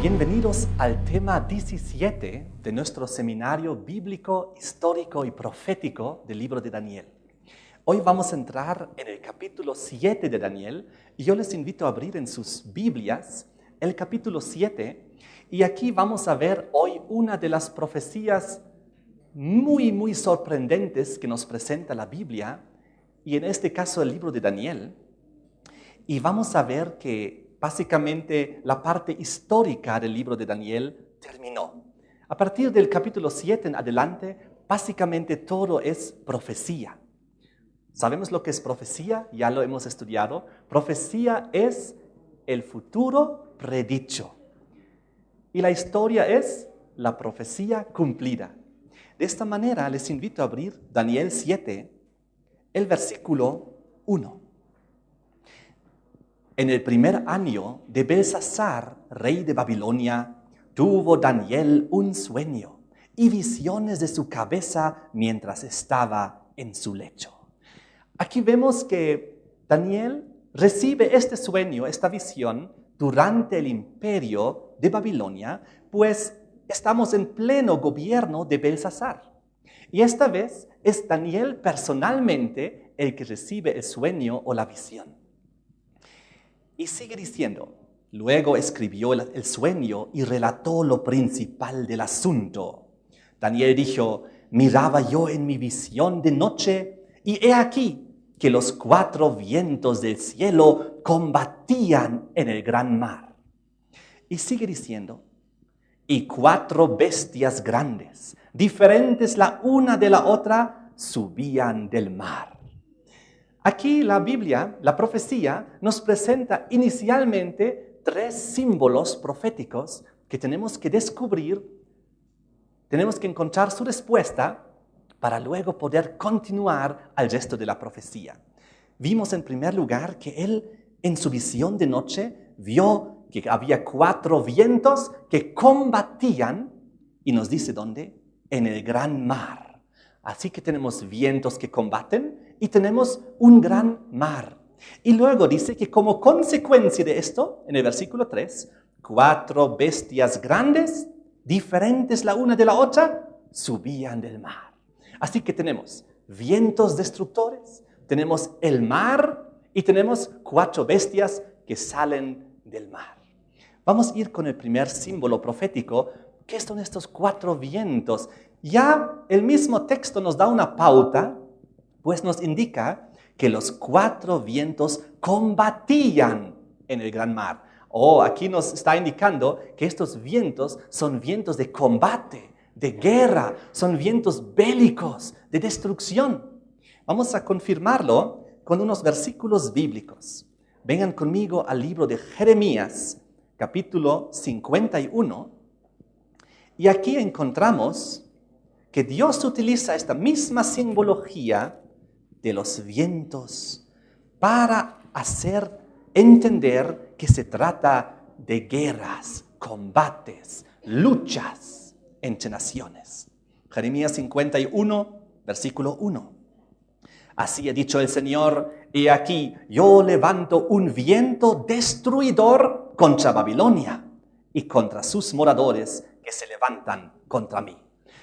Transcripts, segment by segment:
Bienvenidos al tema 17 de nuestro seminario bíblico, histórico y profético del libro de Daniel. Hoy vamos a entrar en el capítulo 7 de Daniel y yo les invito a abrir en sus Biblias el capítulo 7 y aquí vamos a ver hoy una de las profecías muy sorprendentes que nos presenta la Biblia y en este caso el libro de Daniel. Y vamos a ver que básicamente la parte histórica del libro de Daniel terminó. A partir del capítulo 7 en adelante, básicamente todo es profecía. ¿Sabemos lo que es profecía? Ya lo hemos estudiado. Profecía es el futuro predicho. Y la historia es la profecía cumplida. De esta manera les invito a abrir Daniel 7, el versículo 1. En el primer año de Belsasar, rey de Babilonia, tuvo Daniel un sueño y visiones de su cabeza mientras estaba en su lecho. Aquí vemos que Daniel recibe este sueño, esta visión, durante el imperio de Babilonia, pues estamos en pleno gobierno de Belsasar. Y esta vez es Daniel personalmente el que recibe el sueño o la visión. Y sigue diciendo, luego escribió el sueño y relató lo principal del asunto. Daniel dijo, miraba yo en mi visión de noche y he aquí que los 4 vientos del cielo combatían en el gran mar. Y sigue diciendo, y 4 bestias grandes, diferentes la una de la otra, subían del mar. Aquí la Biblia, la profecía, nos presenta inicialmente 3 símbolos proféticos que tenemos que descubrir, tenemos que encontrar su respuesta para luego poder continuar al resto de la profecía. Vimos en primer lugar que él en su visión de noche vio que había 4 vientos que combatían, y nos dice ¿dónde? En el gran mar. Así que tenemos vientos que combaten y tenemos un gran mar. Y luego dice que como consecuencia de esto, en el versículo 3, 4 bestias grandes, diferentes la una de la otra, subían del mar. Así que tenemos vientos destructores, tenemos el mar y tenemos 4 bestias que salen del mar. Vamos a ir con el primer símbolo profético. ¿Qué son estos 4 vientos? Ya el mismo texto nos da una pauta, pues nos indica que los 4 vientos combatían en el gran mar. Aquí nos está indicando que estos vientos son vientos de combate, de guerra, son vientos bélicos, de destrucción. Vamos a confirmarlo con unos versículos bíblicos. Vengan conmigo al libro de Jeremías, capítulo 51. Y aquí encontramos que Dios utiliza esta misma simbología de los vientos para hacer entender que se trata de guerras, combates, luchas entre naciones. Jeremías 51, versículo 1. Así ha dicho el Señor, he aquí, yo levanto un viento destruidor contra Babilonia y contra sus moradores que se levantan contra mí.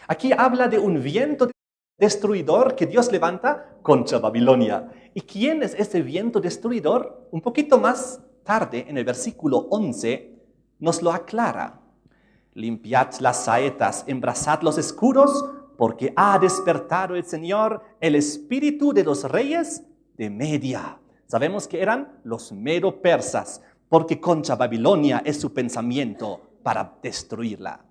Aquí habla de un viento destruidor que Dios levanta contra Babilonia. ¿Y quién es ese viento destruidor? Un poquito más tarde, en el versículo 11, nos lo aclara. Limpiad las saetas, embrazad los escudos, porque ha despertado el Señor el espíritu de los reyes de Media. Sabemos que eran los medo-persas, porque contra Babilonia es su pensamiento para destruirla.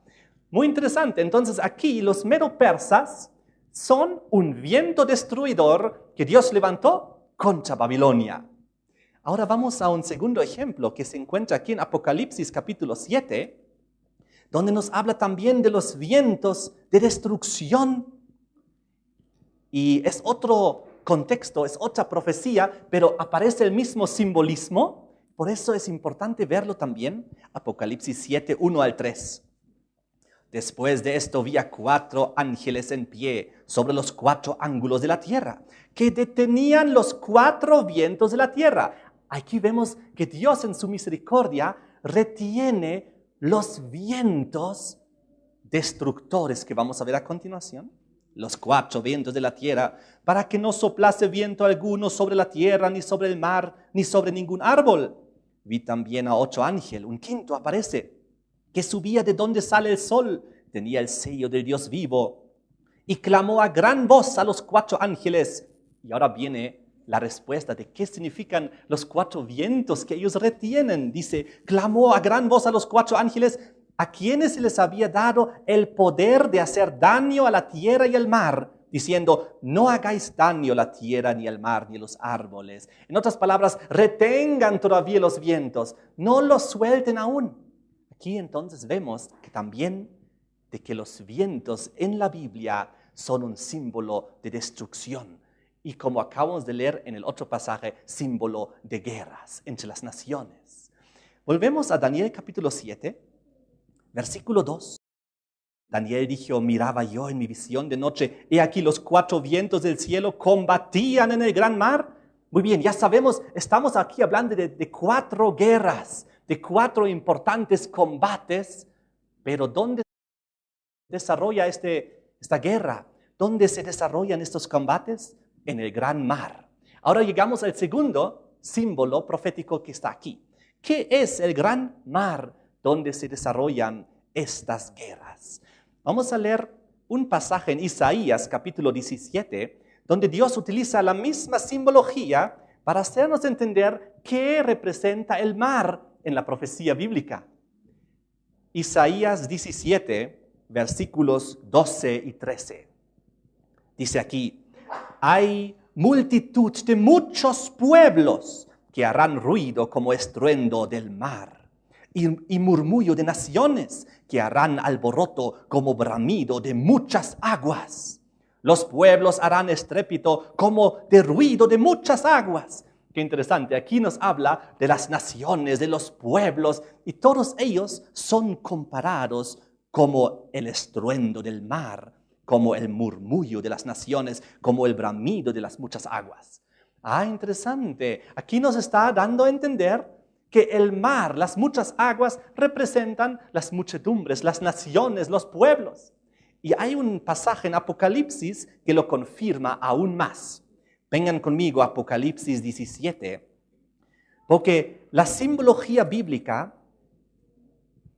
Muy interesante. Entonces aquí los medo-persas son un viento destruidor que Dios levantó contra Babilonia. Ahora vamos a un segundo ejemplo que se encuentra aquí en Apocalipsis capítulo 7, donde nos habla también de los vientos de destrucción. Y es otro contexto, es otra profecía, pero aparece el mismo simbolismo. Por eso es importante verlo también. Apocalipsis 7, 1 al 3. Después de esto vi a 4 ángeles en pie sobre los 4 ángulos de la tierra, que detenían los 4 vientos de la tierra. Aquí vemos que Dios en su misericordia retiene los vientos destructores que vamos a ver a continuación, los 4 vientos de la tierra, para que no soplase viento alguno sobre la tierra, ni sobre el mar, ni sobre ningún árbol. Vi también a 8 ángeles, un quinto aparece, que subía de donde sale el sol, tenía el sello del Dios vivo, y clamó a gran voz a los 4 ángeles. Y ahora viene la respuesta de qué significan los 4 vientos que ellos retienen. Dice, clamó a gran voz a los 4 ángeles, a quienes se les había dado el poder de hacer daño a la tierra y al mar, diciendo, no hagáis daño a la tierra, ni al mar, ni a los árboles. En otras palabras, retengan todavía los vientos, no los suelten aún. Aquí entonces vemos que también de que los vientos en la Biblia son un símbolo de destrucción. Y como acabamos de leer en el otro pasaje, símbolo de guerras entre las naciones. Volvemos a Daniel capítulo 7. Versículo 2, Daniel dijo, miraba yo en mi visión de noche, he aquí los 4 vientos del cielo combatían en el gran mar. Muy bien, ya sabemos, estamos aquí hablando de 4 guerras, de 4 importantes combates, pero ¿dónde se desarrolla esta guerra? ¿Dónde se desarrollan estos combates? En el gran mar. Ahora llegamos al segundo símbolo profético que está aquí. ¿Qué es el gran mar donde se desarrollan estas guerras? Vamos a leer un pasaje en Isaías capítulo 17, donde Dios utiliza la misma simbología para hacernos entender qué representa el mar en la profecía bíblica. Isaías 17, versículos 12 y 13. Dice aquí, hay multitud de muchos pueblos que harán ruido como estruendo del mar y murmullo de naciones que harán alboroto como bramido de muchas aguas. Los pueblos harán estrépito como de ruido de muchas aguas. Qué interesante, aquí nos habla de las naciones, de los pueblos, y todos ellos son comparados como el estruendo del mar, como el murmullo de las naciones, como el bramido de las muchas aguas. Interesante. Aquí nos está dando a entender que el mar, las muchas aguas, representan las muchedumbres, las naciones, los pueblos. Y hay un pasaje en Apocalipsis que lo confirma aún más. Vengan conmigo a Apocalipsis 17, porque la simbología bíblica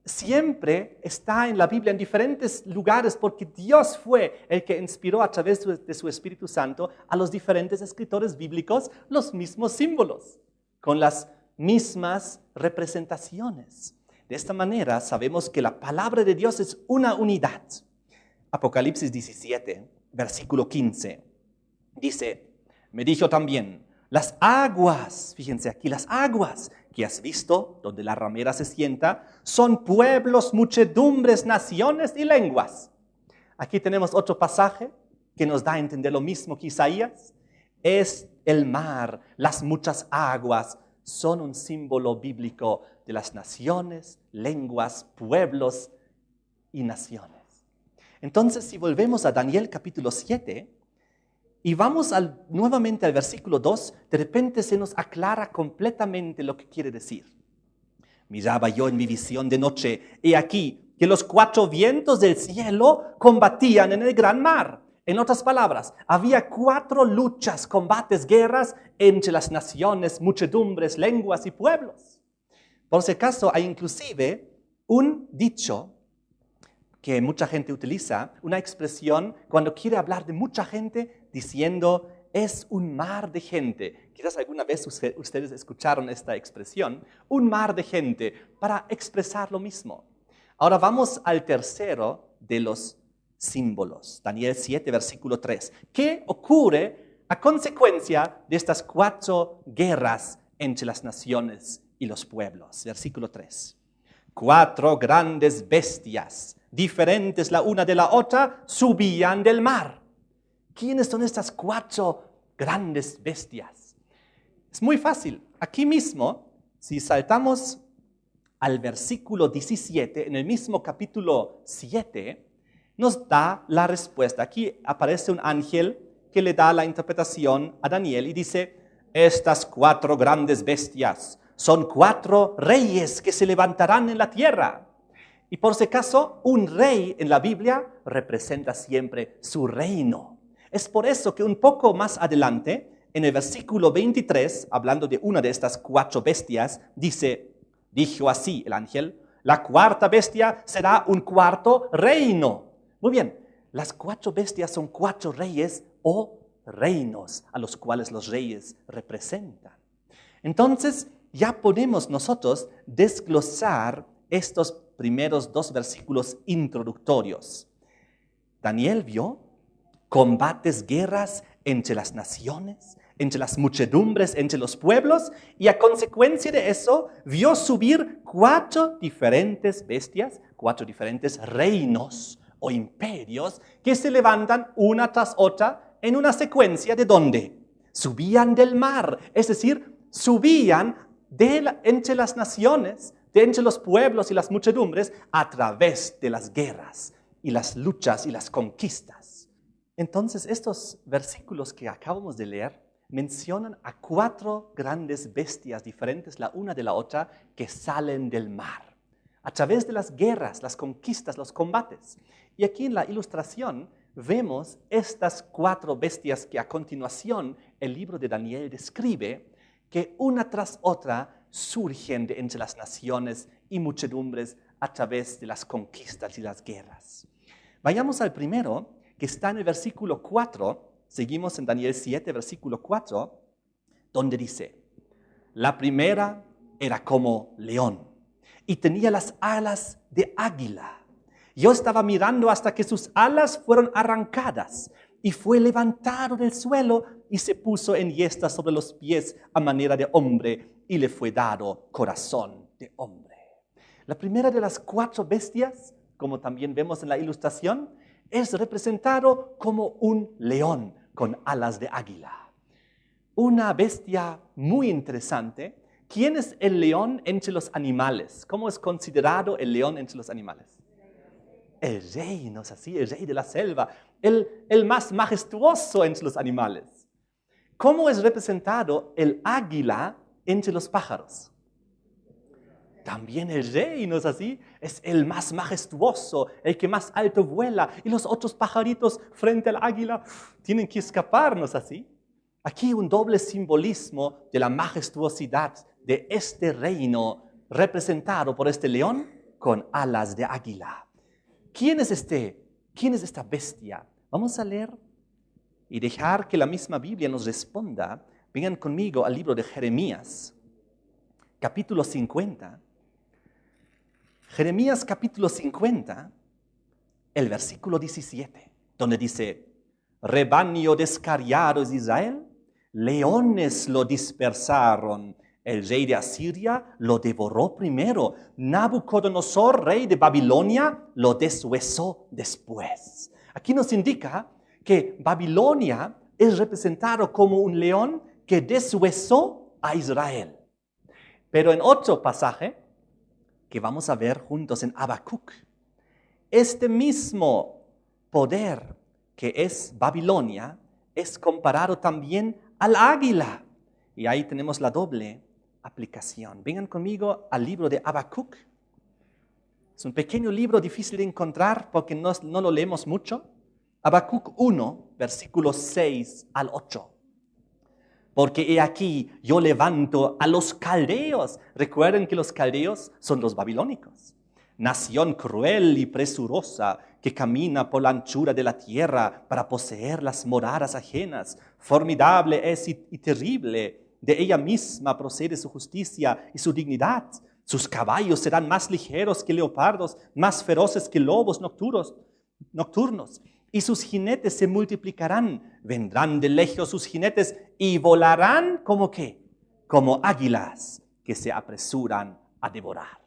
siempre está en la Biblia en diferentes lugares porque Dios fue el que inspiró a través de su Espíritu Santo a los diferentes escritores bíblicos los mismos símbolos, con las mismas representaciones. De esta manera sabemos que la palabra de Dios es una unidad. Apocalipsis 17, versículo 15, dice, me dijo también, las aguas, fíjense aquí, las aguas que has visto, donde la ramera se sienta, son pueblos, muchedumbres, naciones y lenguas. Aquí tenemos otro pasaje que nos da a entender lo mismo que Isaías. Es el mar, las muchas aguas, son un símbolo bíblico de las naciones, lenguas, pueblos y naciones. Entonces, si volvemos a Daniel capítulo 7, y vamos nuevamente al versículo 2, de repente se nos aclara completamente lo que quiere decir. Miraba yo en mi visión de noche, he aquí que los 4 vientos del cielo combatían en el gran mar. En otras palabras, había 4 luchas, combates, guerras entre las naciones, muchedumbres, lenguas y pueblos. Por si acaso, hay inclusive un dicho que mucha gente utiliza, una expresión cuando quiere hablar de mucha gente diciendo es un mar de gente. Quizás alguna vez ustedes escucharon esta expresión, un mar de gente, para expresar lo mismo. Ahora vamos al tercero de los símbolos, Daniel 7, versículo 3. ¿Qué ocurre a consecuencia de estas 4 guerras entre las naciones y los pueblos? Versículo 3. 4 grandes bestias, diferentes la una de la otra, subían del mar. ¿Quiénes son estas 4 grandes bestias? Es muy fácil. Aquí mismo, si saltamos al versículo 17, en el mismo capítulo 7, nos da la respuesta. Aquí aparece un ángel que le da la interpretación a Daniel y dice, estas 4 grandes bestias son 4 reyes que se levantarán en la tierra. Y por si acaso, un rey en la Biblia representa siempre su reino. Es por eso que un poco más adelante, en el versículo 23, hablando de una de estas 4 bestias, dijo así el ángel: la cuarta bestia será un cuarto reino. Muy bien, las 4 bestias son 4 reyes o reinos a los cuales los reyes representan. Entonces, ya podemos nosotros desglosar estos primeros 2 versículos introductorios. Daniel vio combates, guerras entre las naciones, entre las muchedumbres, entre los pueblos, y a consecuencia de eso vio subir 4 diferentes bestias, 4 diferentes reinos o imperios que se levantan una tras otra en una secuencia de ¿dónde? Subían del mar, es decir, subían entre las naciones, de entre los pueblos y las muchedumbres a través de las guerras y las luchas y las conquistas. Entonces, estos versículos que acabamos de leer mencionan a 4 grandes bestias diferentes la una de la otra que salen del mar, a través de las guerras, las conquistas, los combates. Y aquí en la ilustración vemos estas 4 bestias que a continuación el libro de Daniel describe, que una tras otra surgen de entre las naciones y muchedumbres a través de las conquistas y las guerras. Vayamos al primero, que está en el versículo 4, seguimos en Daniel 7, versículo 4, donde dice: la primera era como león y tenía las alas de águila. Yo estaba mirando hasta que sus alas fueron arrancadas y fue levantado del suelo y se puso en yestas sobre los pies a manera de hombre y le fue dado corazón de hombre. La primera de las 4 bestias, como también vemos en la ilustración, es representado como un león con alas de águila. Una bestia muy interesante. ¿Quién es el león entre los animales? ¿Cómo es considerado el león entre los animales? El rey, ¿no es así? El rey de la selva, el más majestuoso entre los animales. ¿Cómo es representado el águila entre los pájaros? También el rey, ¿no es así? Es el más majestuoso, el que más alto vuela. Y los otros pajaritos frente al águila tienen que escapar, ¿no es así? Aquí un doble simbolismo de la majestuosidad de este reino representado por este león con alas de águila. ¿Quién es esta bestia? Vamos a leer y dejar que la misma Biblia nos responda. Vengan conmigo al libro de Jeremías, capítulo 50. Jeremías capítulo 50, el versículo 17, donde dice: rebaño descarriado es Israel, leones lo dispersaron, el rey de Asiria lo devoró primero, Nabucodonosor, rey de Babilonia, lo deshuesó después. Aquí nos indica que Babilonia es representado como un león que deshuesó a Israel. Pero en otro pasaje que vamos a ver juntos en Habacuc, este mismo poder que es Babilonia es comparado también al águila. Y ahí tenemos la doble aplicación. Vengan conmigo al libro de Habacuc. Es un pequeño libro difícil de encontrar porque no lo leemos mucho. Habacuc 1, versículos 6 al 8. Porque he aquí, yo levanto a los caldeos. Recuerden que los caldeos son los babilónicos. Nación cruel y presurosa que camina por la anchura de la tierra para poseer las moradas ajenas. Formidable es y terrible. De ella misma procede su justicia y su dignidad. Sus caballos serán más ligeros que leopardos, más feroces que lobos nocturnos. Y sus jinetes se multiplicarán, vendrán de lejos sus jinetes y volarán como ¿qué? Como águilas que se apresuran a devorar.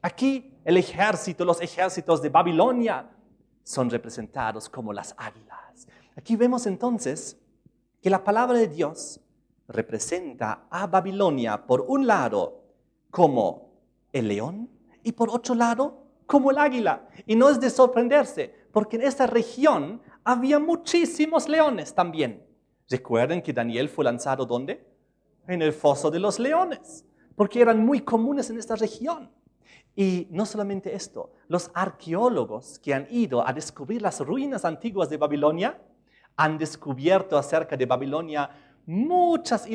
Aquí los ejércitos de Babilonia son representados como las águilas. Aquí vemos entonces que la palabra de Dios representa a Babilonia por un lado como el león y por otro lado como el águila. Y no es de sorprenderse, porque en esta región había muchísimos leones también. Recuerden que Daniel fue lanzado ¿dónde? En el foso de los leones, porque eran muy comunes en esta región. Y no solamente esto, los arqueólogos que han ido a descubrir las ruinas antiguas de Babilonia han descubierto acerca de Babilonia muchas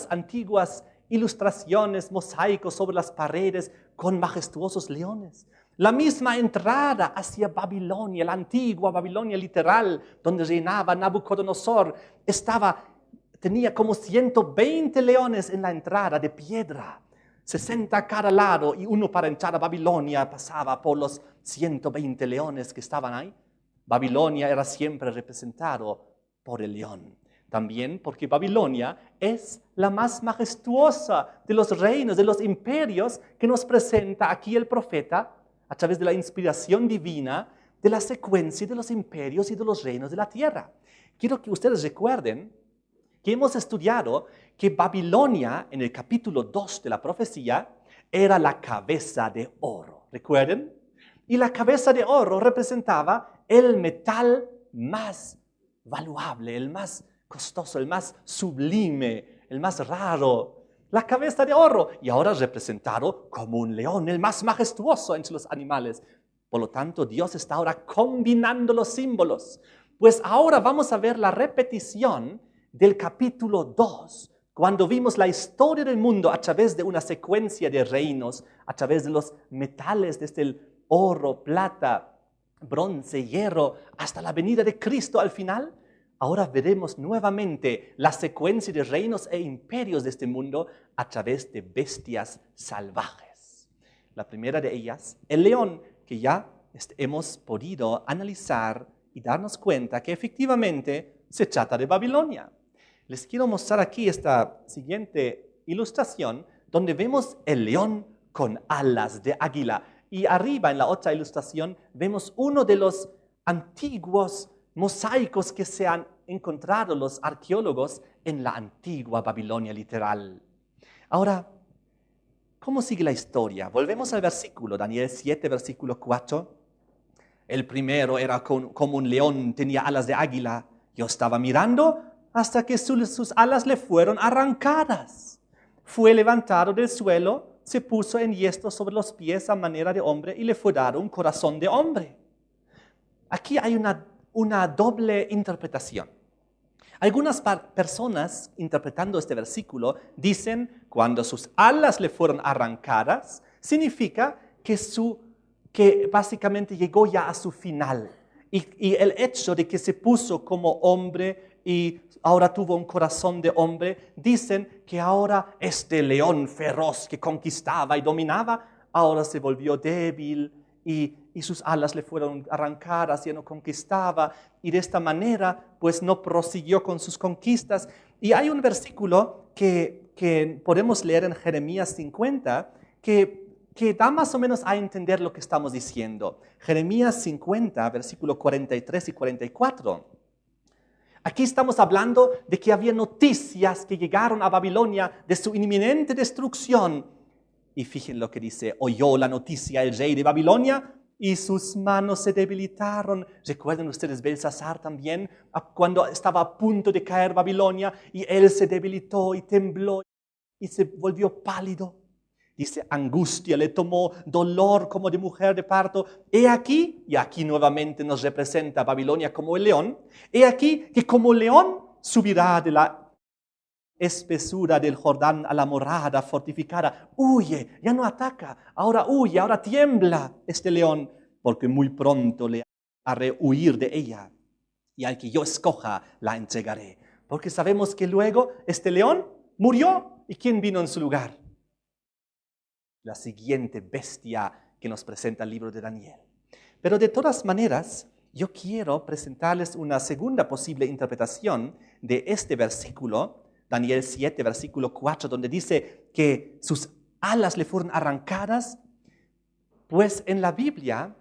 antiguas ilustraciones, mosaicos sobre las paredes con majestuosos leones. La misma entrada hacia Babilonia, la antigua Babilonia literal, donde reinaba Nabucodonosor, tenía como 120 leones en la entrada de piedra, 60 a cada lado, y uno para entrar a Babilonia pasaba por los 120 leones que estaban ahí. Babilonia era siempre representado por el león. También porque Babilonia es la más majestuosa de los reinos, de los imperios que nos presenta aquí el profeta a través de la inspiración divina de la secuencia de los imperios y de los reinos de la tierra. Quiero que ustedes recuerden que hemos estudiado que Babilonia, en el capítulo 2 de la profecía, era la cabeza de oro. ¿Recuerden? Y la cabeza de oro representaba el metal más valuable, el más costoso, el más sublime, el más raro. La cabeza de oro. Y ahora representado como un león, el más majestuoso entre los animales. Por lo tanto, Dios está ahora combinando los símbolos. Pues ahora vamos a ver la repetición del capítulo 2, cuando vimos la historia del mundo a través de una secuencia de reinos, a través de los metales, desde el oro, plata, bronce, hierro, hasta la venida de Cristo al final. Ahora veremos nuevamente la secuencia de reinos e imperios de este mundo a través de bestias salvajes. La primera de ellas, el león, que ya hemos podido analizar y darnos cuenta que efectivamente se trata de Babilonia. Les quiero mostrar aquí esta siguiente ilustración donde vemos el león con alas de águila. Y arriba en la otra ilustración vemos uno de los antiguos mosaicos que se han encontrado los arqueólogos en la antigua Babilonia literal. Ahora, ¿cómo sigue la historia? Volvemos al versículo, Daniel 7, versículo 4. El primero era como un león, tenía alas de águila. Yo estaba mirando hasta que sus alas le fueron arrancadas. Fue levantado del suelo, se puso enhiesto sobre los pies a manera de hombre y le fue dado un corazón de hombre. Aquí hay una doble interpretación. Algunas personas, interpretando este versículo, dicen cuando sus alas le fueron arrancadas, significa que básicamente llegó ya a su final. Y el hecho de que se puso como hombre y ahora tuvo un corazón de hombre, dicen que ahora este león feroz que conquistaba y dominaba, ahora se volvió débil y sus alas le fueron arrancadas, ya no conquistaba, y de esta manera pues no prosiguió con sus conquistas. Y hay un versículo que podemos leer en Jeremías 50 que da más o menos a entender lo que estamos diciendo. Jeremías 50, versículo 43 y 44. Aquí estamos hablando de que había noticias que llegaron a Babilonia de su inminente destrucción. Y fíjense lo que dice: oyó la noticia el rey de Babilonia y sus manos se debilitaron. ¿Recuerdan ustedes Belsasar también? Cuando estaba a punto de caer Babilonia y él se debilitó y tembló y se volvió pálido. Dice, angustia le tomó, dolor como de mujer de parto. He aquí, y aquí nuevamente nos representa Babilonia como el león. He aquí que como león subirá de la espesura del Jordán a la morada fortificada. Huye, ya no ataca, ahora huye, ahora tiembla este león, porque muy pronto le haré huir de ella. Y al que yo escoja, la entregaré. Porque sabemos que luego este león murió. ¿Y quién vino en su lugar? La siguiente bestia que nos presenta el libro de Daniel. Pero de todas maneras, yo quiero presentarles una segunda posible interpretación de este versículo, Daniel 7, versículo 4, donde dice que sus alas le fueron arrancadas. Pues en la Biblia,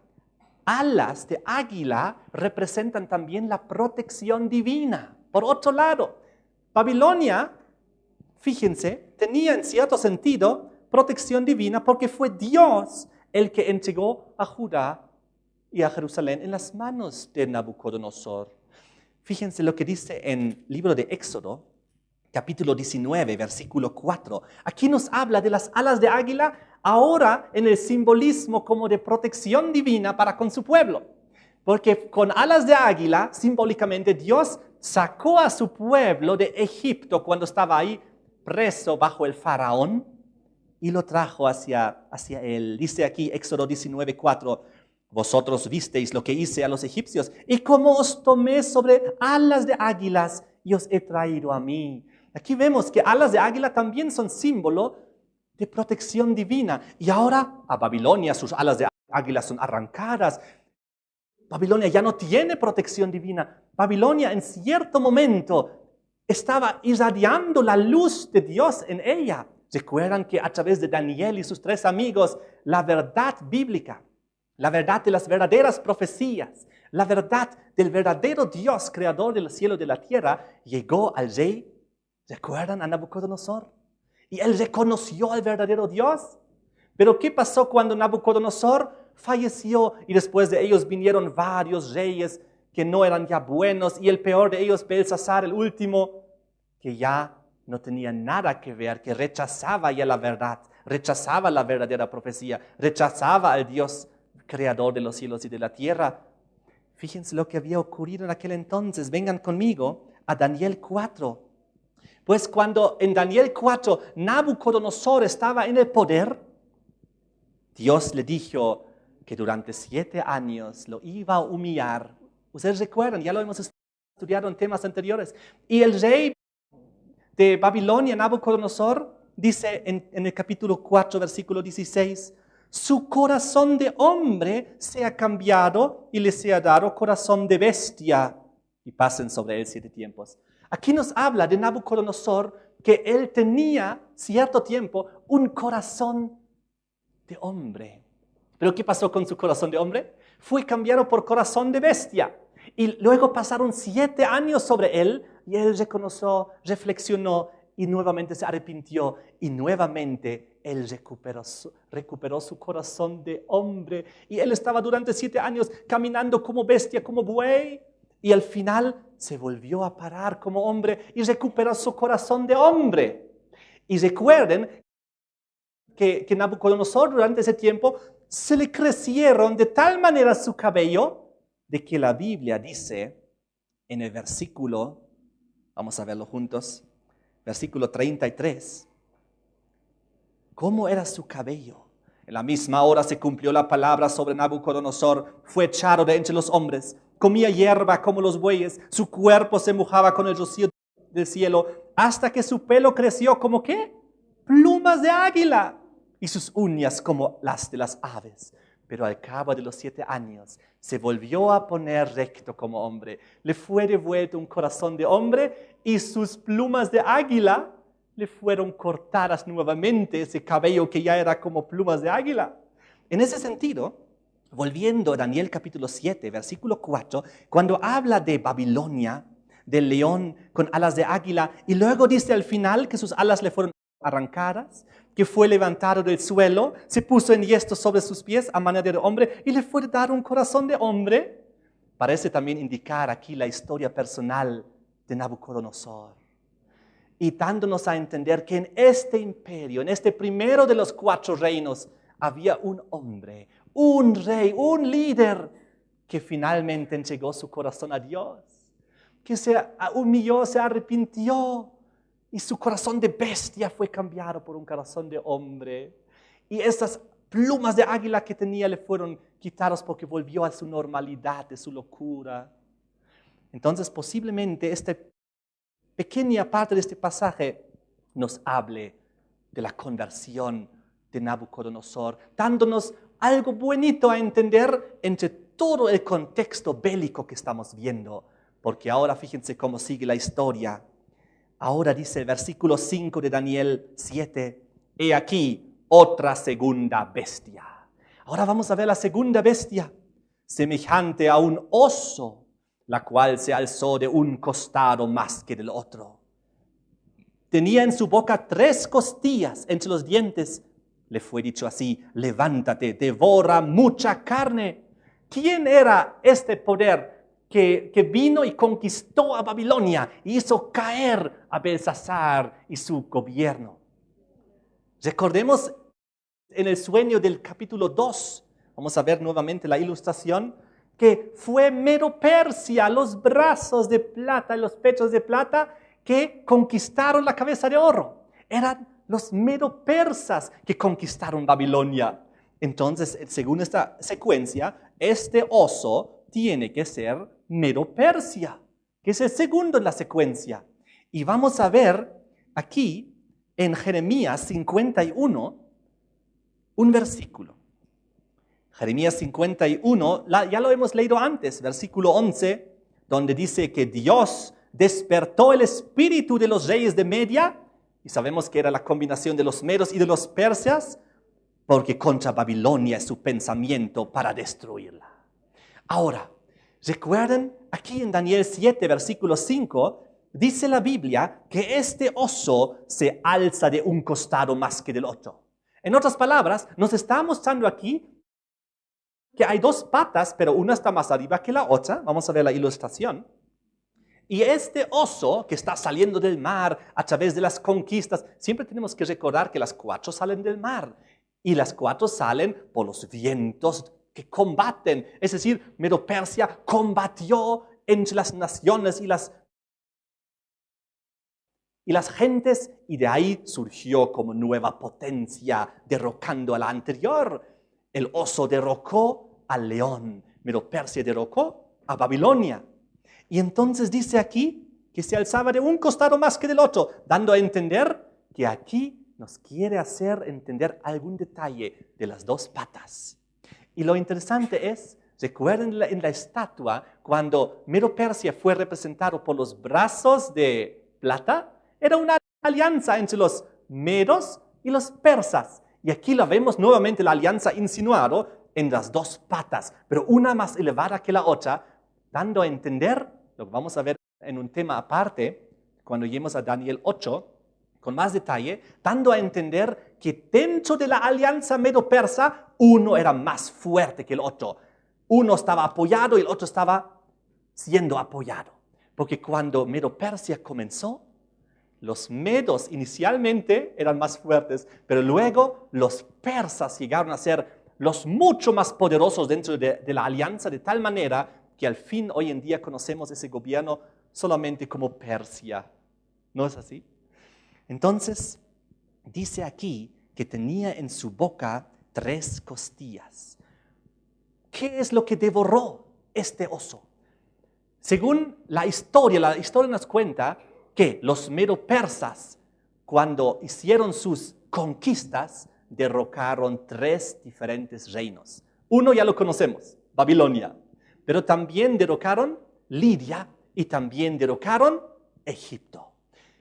alas de águila representan también la protección divina. Por otro lado, Babilonia, fíjense, tenía en cierto sentido protección divina porque fue Dios el que entregó a Judá y a Jerusalén en las manos de Nabucodonosor. Fíjense lo que dice en el libro de Éxodo, capítulo 19, versículo 4. Aquí nos habla de las alas de águila ahora en el simbolismo como de protección divina para con su pueblo. Porque con alas de águila, simbólicamente, Dios sacó a su pueblo de Egipto cuando estaba ahí preso bajo el faraón y lo trajo hacia él. Dice aquí Éxodo 19:4, vosotros visteis lo que hice a los egipcios y cómo os tomé sobre alas de águilas y os he traído a mí. Aquí vemos que alas de águila también son símbolo de protección divina. Y ahora a Babilonia sus alas de águila son arrancadas. Babilonia ya no tiene protección divina. Babilonia en cierto momento estaba irradiando la luz de Dios en ella. Recuerdan que a través de Daniel y sus 3 amigos, la verdad bíblica, la verdad de las verdaderas profecías, la verdad del verdadero Dios, creador del cielo y de la tierra, llegó al rey, ¿recuerdan? A Nabucodonosor. Y él reconoció al verdadero Dios. Pero ¿qué pasó cuando Nabucodonosor falleció y después de ellos vinieron varios reyes que no eran ya buenos y el peor de ellos, Belsasar, el último, que ya no tenía nada que ver, que rechazaba ya la verdad, rechazaba la verdadera profecía, rechazaba al Dios creador de los cielos y de la tierra? Fíjense lo que había ocurrido en aquel entonces. Vengan conmigo a Daniel 4. Pues cuando en Daniel 4 Nabucodonosor estaba en el poder, Dios le dijo que durante 7 años lo iba a humillar. Ustedes recuerdan, ya lo hemos estudiado en temas anteriores. Y el rey de Babilonia, Nabucodonosor, dice en el capítulo 4, versículo 16, su corazón de hombre se ha cambiado y le se ha dado corazón de bestia. Y pasen sobre él 7 tiempos. Aquí nos habla de Nabucodonosor que él tenía cierto tiempo un corazón de hombre. ¿Pero qué pasó con su corazón de hombre? Fue cambiado por corazón de bestia. Y luego pasaron 7 años sobre él y él reconoció, reflexionó y nuevamente se arrepintió. Y nuevamente él recuperó su corazón de hombre. Y él estaba durante 7 años caminando como bestia, como buey. Y al final se volvió a parar como hombre y recuperó su corazón de hombre. Y recuerden que Nabucodonosor durante ese tiempo se le crecieron de tal manera su cabello de que la Biblia dice en el versículo, vamos a verlo juntos, versículo 33, ¿cómo era su cabello? En la misma hora se cumplió la palabra sobre Nabucodonosor, fue echado de entre los hombres, comía hierba como los bueyes, su cuerpo se mojaba con el rocío del cielo, hasta que su pelo creció como ¿qué? Plumas de águila, y sus uñas como las de las aves. Pero al cabo de los 7 años se volvió a poner recto como hombre. Le fue devuelto un corazón de hombre y sus plumas de águila le fueron cortadas nuevamente, ese cabello que ya era como plumas de águila. En ese sentido, volviendo a Daniel capítulo 7, versículo 4, cuando habla de Babilonia, del león con alas de águila, y luego dice al final que sus alas le fueron arrancadas, que fue levantado del suelo, se puso enhiesto sobre sus pies a manera de hombre y le fue dado un corazón de hombre, parece también indicar aquí la historia personal de Nabucodonosor. Y dándonos a entender que en este imperio, en este primero de los 4 reinos, había un hombre, un rey, un líder que finalmente entregó su corazón a Dios, que se humilló, se arrepintió y su corazón de bestia fue cambiado por un corazón de hombre. Y esas plumas de águila que tenía le fueron quitadas porque volvió a su normalidad, de su locura. Entonces posiblemente esta pequeña parte de este pasaje nos hable de la conversión de Nabucodonosor, dándonos algo bonito a entender entre todo el contexto bélico que estamos viendo. Porque ahora fíjense cómo sigue la historia. Ahora dice el versículo 5 de Daniel 7, he aquí otra segunda bestia. Ahora vamos a ver la segunda bestia, semejante a un oso, la cual se alzó de un costado más que del otro. Tenía en su boca 3 costillas entre los dientes. Le fue dicho así, levántate, devora mucha carne. ¿Quién era este poder que vino y conquistó a Babilonia y hizo caer a Belsasar y su gobierno? Recordemos en el sueño del capítulo 2. Vamos a ver nuevamente la ilustración, que fue Medo-Persia, los brazos de plata y los pechos de plata que conquistaron la cabeza de oro. Eran los medo-persas que conquistaron Babilonia. Entonces, según esta secuencia, este oso tiene que ser Medo-Persia, que es el segundo en la secuencia. Y vamos a ver aquí en Jeremías 51 un versículo. Jeremías 51, ya lo hemos leído antes, versículo 11, donde dice que Dios despertó el espíritu de los reyes de Media, y sabemos que era la combinación de los medos y de los persas, porque contra Babilonia es su pensamiento para destruirla. Ahora, recuerden, aquí en Daniel 7, versículo 5, dice la Biblia que este oso se alza de un costado más que del otro. En otras palabras, nos está mostrando aquí que hay dos patas, pero una está más arriba que la otra. Vamos a ver la ilustración. Y este oso que está saliendo del mar a través de las conquistas, siempre tenemos que recordar que las 4 salen del mar. Y las 4 salen por los vientos que combaten. Es decir, Medo-Persia combatió entre las naciones y las gentes, y de ahí surgió como nueva potencia, derrocando a la anterior. El oso derrocó al león, Medo-Persia derrocó a Babilonia. Y entonces dice aquí que se alzaba de un costado más que del otro, dando a entender que aquí nos quiere hacer entender algún detalle de las dos patas. Y lo interesante es, recuerden en la estatua, cuando Medo-Persia fue representado por los brazos de plata, era una alianza entre los medos y los persas. Y aquí la vemos nuevamente, la alianza insinuada en las dos patas, pero una más elevada que la otra, dando a entender, lo que vamos a ver en un tema aparte, cuando lleguemos a Daniel 8, con más detalle, dando a entender que dentro de la alianza medo-persa, uno era más fuerte que el otro. Uno estaba apoyado y el otro estaba siendo apoyado. Porque cuando Medo-Persia comenzó, los medos inicialmente eran más fuertes, pero luego los persas llegaron a ser los mucho más poderosos dentro de la alianza, de tal manera que al fin hoy en día conocemos ese gobierno solamente como Persia. ¿No es así? Entonces, dice aquí que tenía en su boca 3 costillas. ¿Qué es lo que devoró este oso? Según la historia nos cuenta que los medo-persas, cuando hicieron sus conquistas, derrocaron 3 diferentes reinos. Uno ya lo conocemos, Babilonia, pero también derrocaron Lidia y también derrocaron Egipto.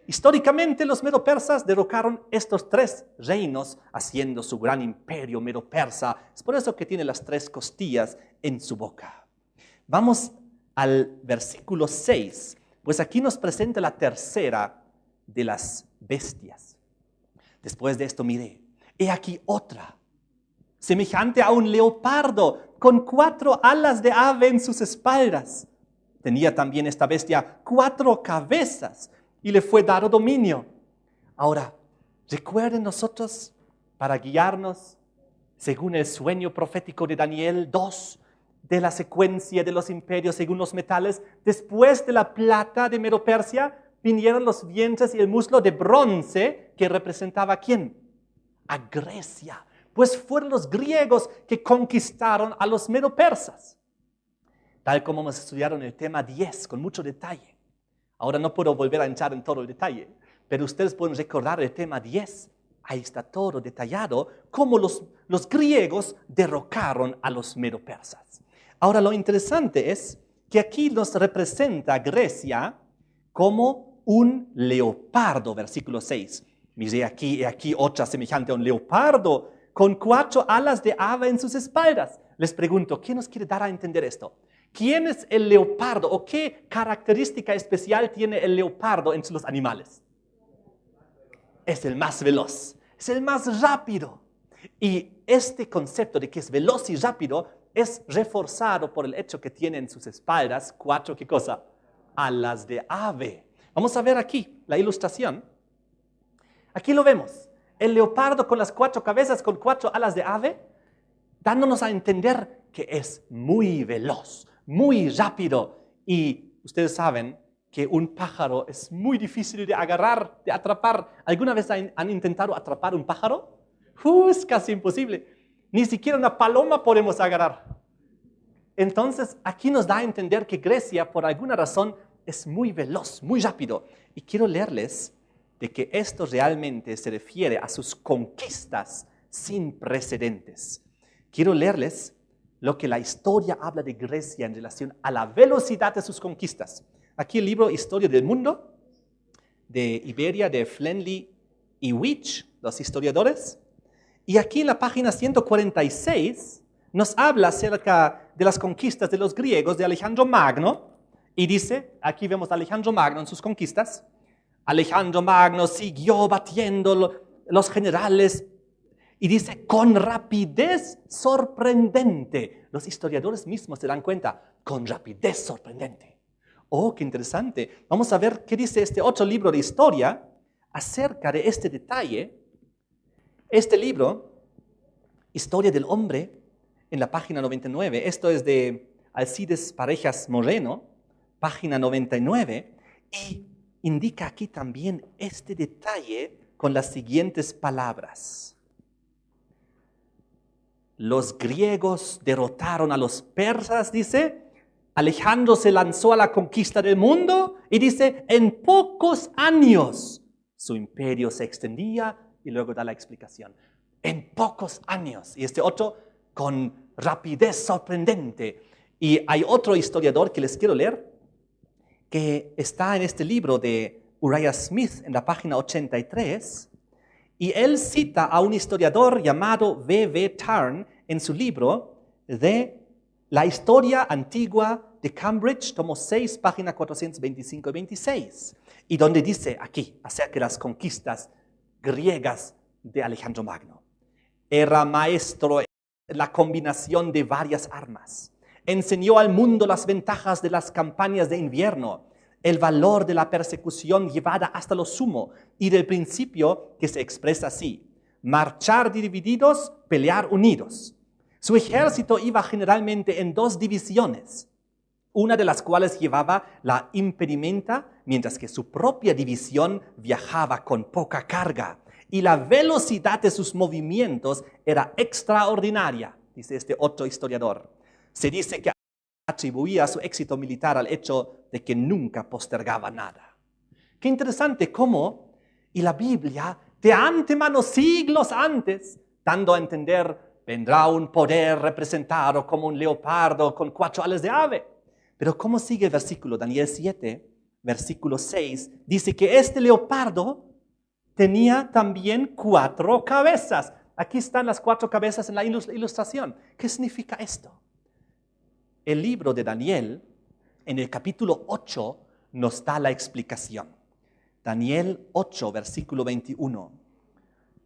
Históricamente los medo-persas derrocaron estos 3 reinos haciendo su gran imperio medo-persa. Es por eso que tiene las 3 costillas en su boca. Vamos al versículo 6, pues aquí nos presenta la tercera de las bestias. Después de esto miré, he aquí otra, semejante a un leopardo, con 4 alas de ave en sus espaldas. Tenía también esta bestia 4 cabezas, y le fue dado dominio. Ahora, recuerden nosotros, para guiarnos, según el sueño profético de Daniel 2, de la secuencia de los imperios según los metales, después de la plata de Medo-Persia, vinieron los vientres y el muslo de bronce, que representaba ¿a quién? A Grecia. Pues fueron los griegos que conquistaron a los medo-persas. Tal como hemos estudiado en el tema 10, con mucho detalle. Ahora no puedo volver a entrar en todo el detalle, pero ustedes pueden recordar el tema 10. Ahí está todo detallado, cómo los griegos derrocaron a los medo-persas. Ahora lo interesante es que aquí nos representa Grecia como un leopardo, versículo 6. Miré aquí, y aquí otra semejante a un leopardo, con 4 alas de ave en sus espaldas. Les pregunto, ¿quién nos quiere dar a entender esto? ¿Quién es el leopardo o qué característica especial tiene el leopardo entre los animales? Es el más veloz, es el más rápido. Y este concepto de que es veloz y rápido es reforzado por el hecho que tiene en sus espaldas 4, ¿qué cosa? Alas de ave. Vamos a ver aquí la ilustración. Aquí lo vemos. El leopardo con las 4 cabezas, con 4 alas de ave, dándonos a entender que es muy veloz, muy rápido. Y ustedes saben que un pájaro es muy difícil de agarrar, de atrapar. ¿Alguna vez han intentado atrapar un pájaro? Es casi imposible. Ni siquiera una paloma podemos agarrar. Entonces, aquí nos da a entender que Grecia, por alguna razón, es muy veloz, muy rápido. Y quiero leerles de que esto realmente se refiere a sus conquistas sin precedentes. Quiero leerles lo que la historia habla de Grecia en relación a la velocidad de sus conquistas. Aquí el libro Historia del Mundo, de Iberia, de Flenley y Witch, los historiadores. Y aquí en la página 146 nos habla acerca de las conquistas de los griegos de Alejandro Magno. Y dice, aquí vemos a Alejandro Magno en sus conquistas. Alejandro Magno siguió batiendo los generales y dice, con rapidez sorprendente. Los historiadores mismos se dan cuenta, con rapidez sorprendente. Oh, qué interesante. Vamos a ver qué dice este otro libro de historia acerca de este detalle. Este libro, Historia del Hombre, en la página 99, esto es de Alcides Parejas Moreno, página 99, y indica aquí también este detalle con las siguientes palabras. Los griegos derrotaron a los persas, dice. Alejandro se lanzó a la conquista del mundo y dice, en pocos años su imperio se extendía y luego da la explicación. En pocos años. Y este otro con rapidez sorprendente. Y hay otro historiador que les quiero leer, que está en este libro de Uriah Smith en la página 83, y él cita a un historiador llamado V.V. Tarn en su libro de la historia antigua de Cambridge, tomo 6, página 425 y 26, y donde dice aquí acerca de las conquistas griegas de Alejandro Magno. Era maestro en la combinación de varias armas. Enseñó al mundo las ventajas de las campañas de invierno, el valor de la persecución llevada hasta lo sumo y del principio que se expresa así: marchar divididos, pelear unidos. Su ejército iba generalmente en 2 divisiones, una de las cuales llevaba la impedimenta, mientras que su propia división viajaba con poca carga. Y la velocidad de sus movimientos era extraordinaria, dice este otro historiador. Se dice que atribuía su éxito militar al hecho de que nunca postergaba nada. Qué interesante cómo, y la Biblia, de antemano, siglos antes, dando a entender, vendrá un poder representado como un leopardo con 4 alas de ave. Pero ¿cómo sigue el versículo? Daniel 7, versículo 6, dice que este leopardo tenía también 4 cabezas. Aquí están las 4 cabezas en la ilustración. ¿Qué significa esto? El libro de Daniel, en el capítulo 8, nos da la explicación. Daniel 8, versículo 21,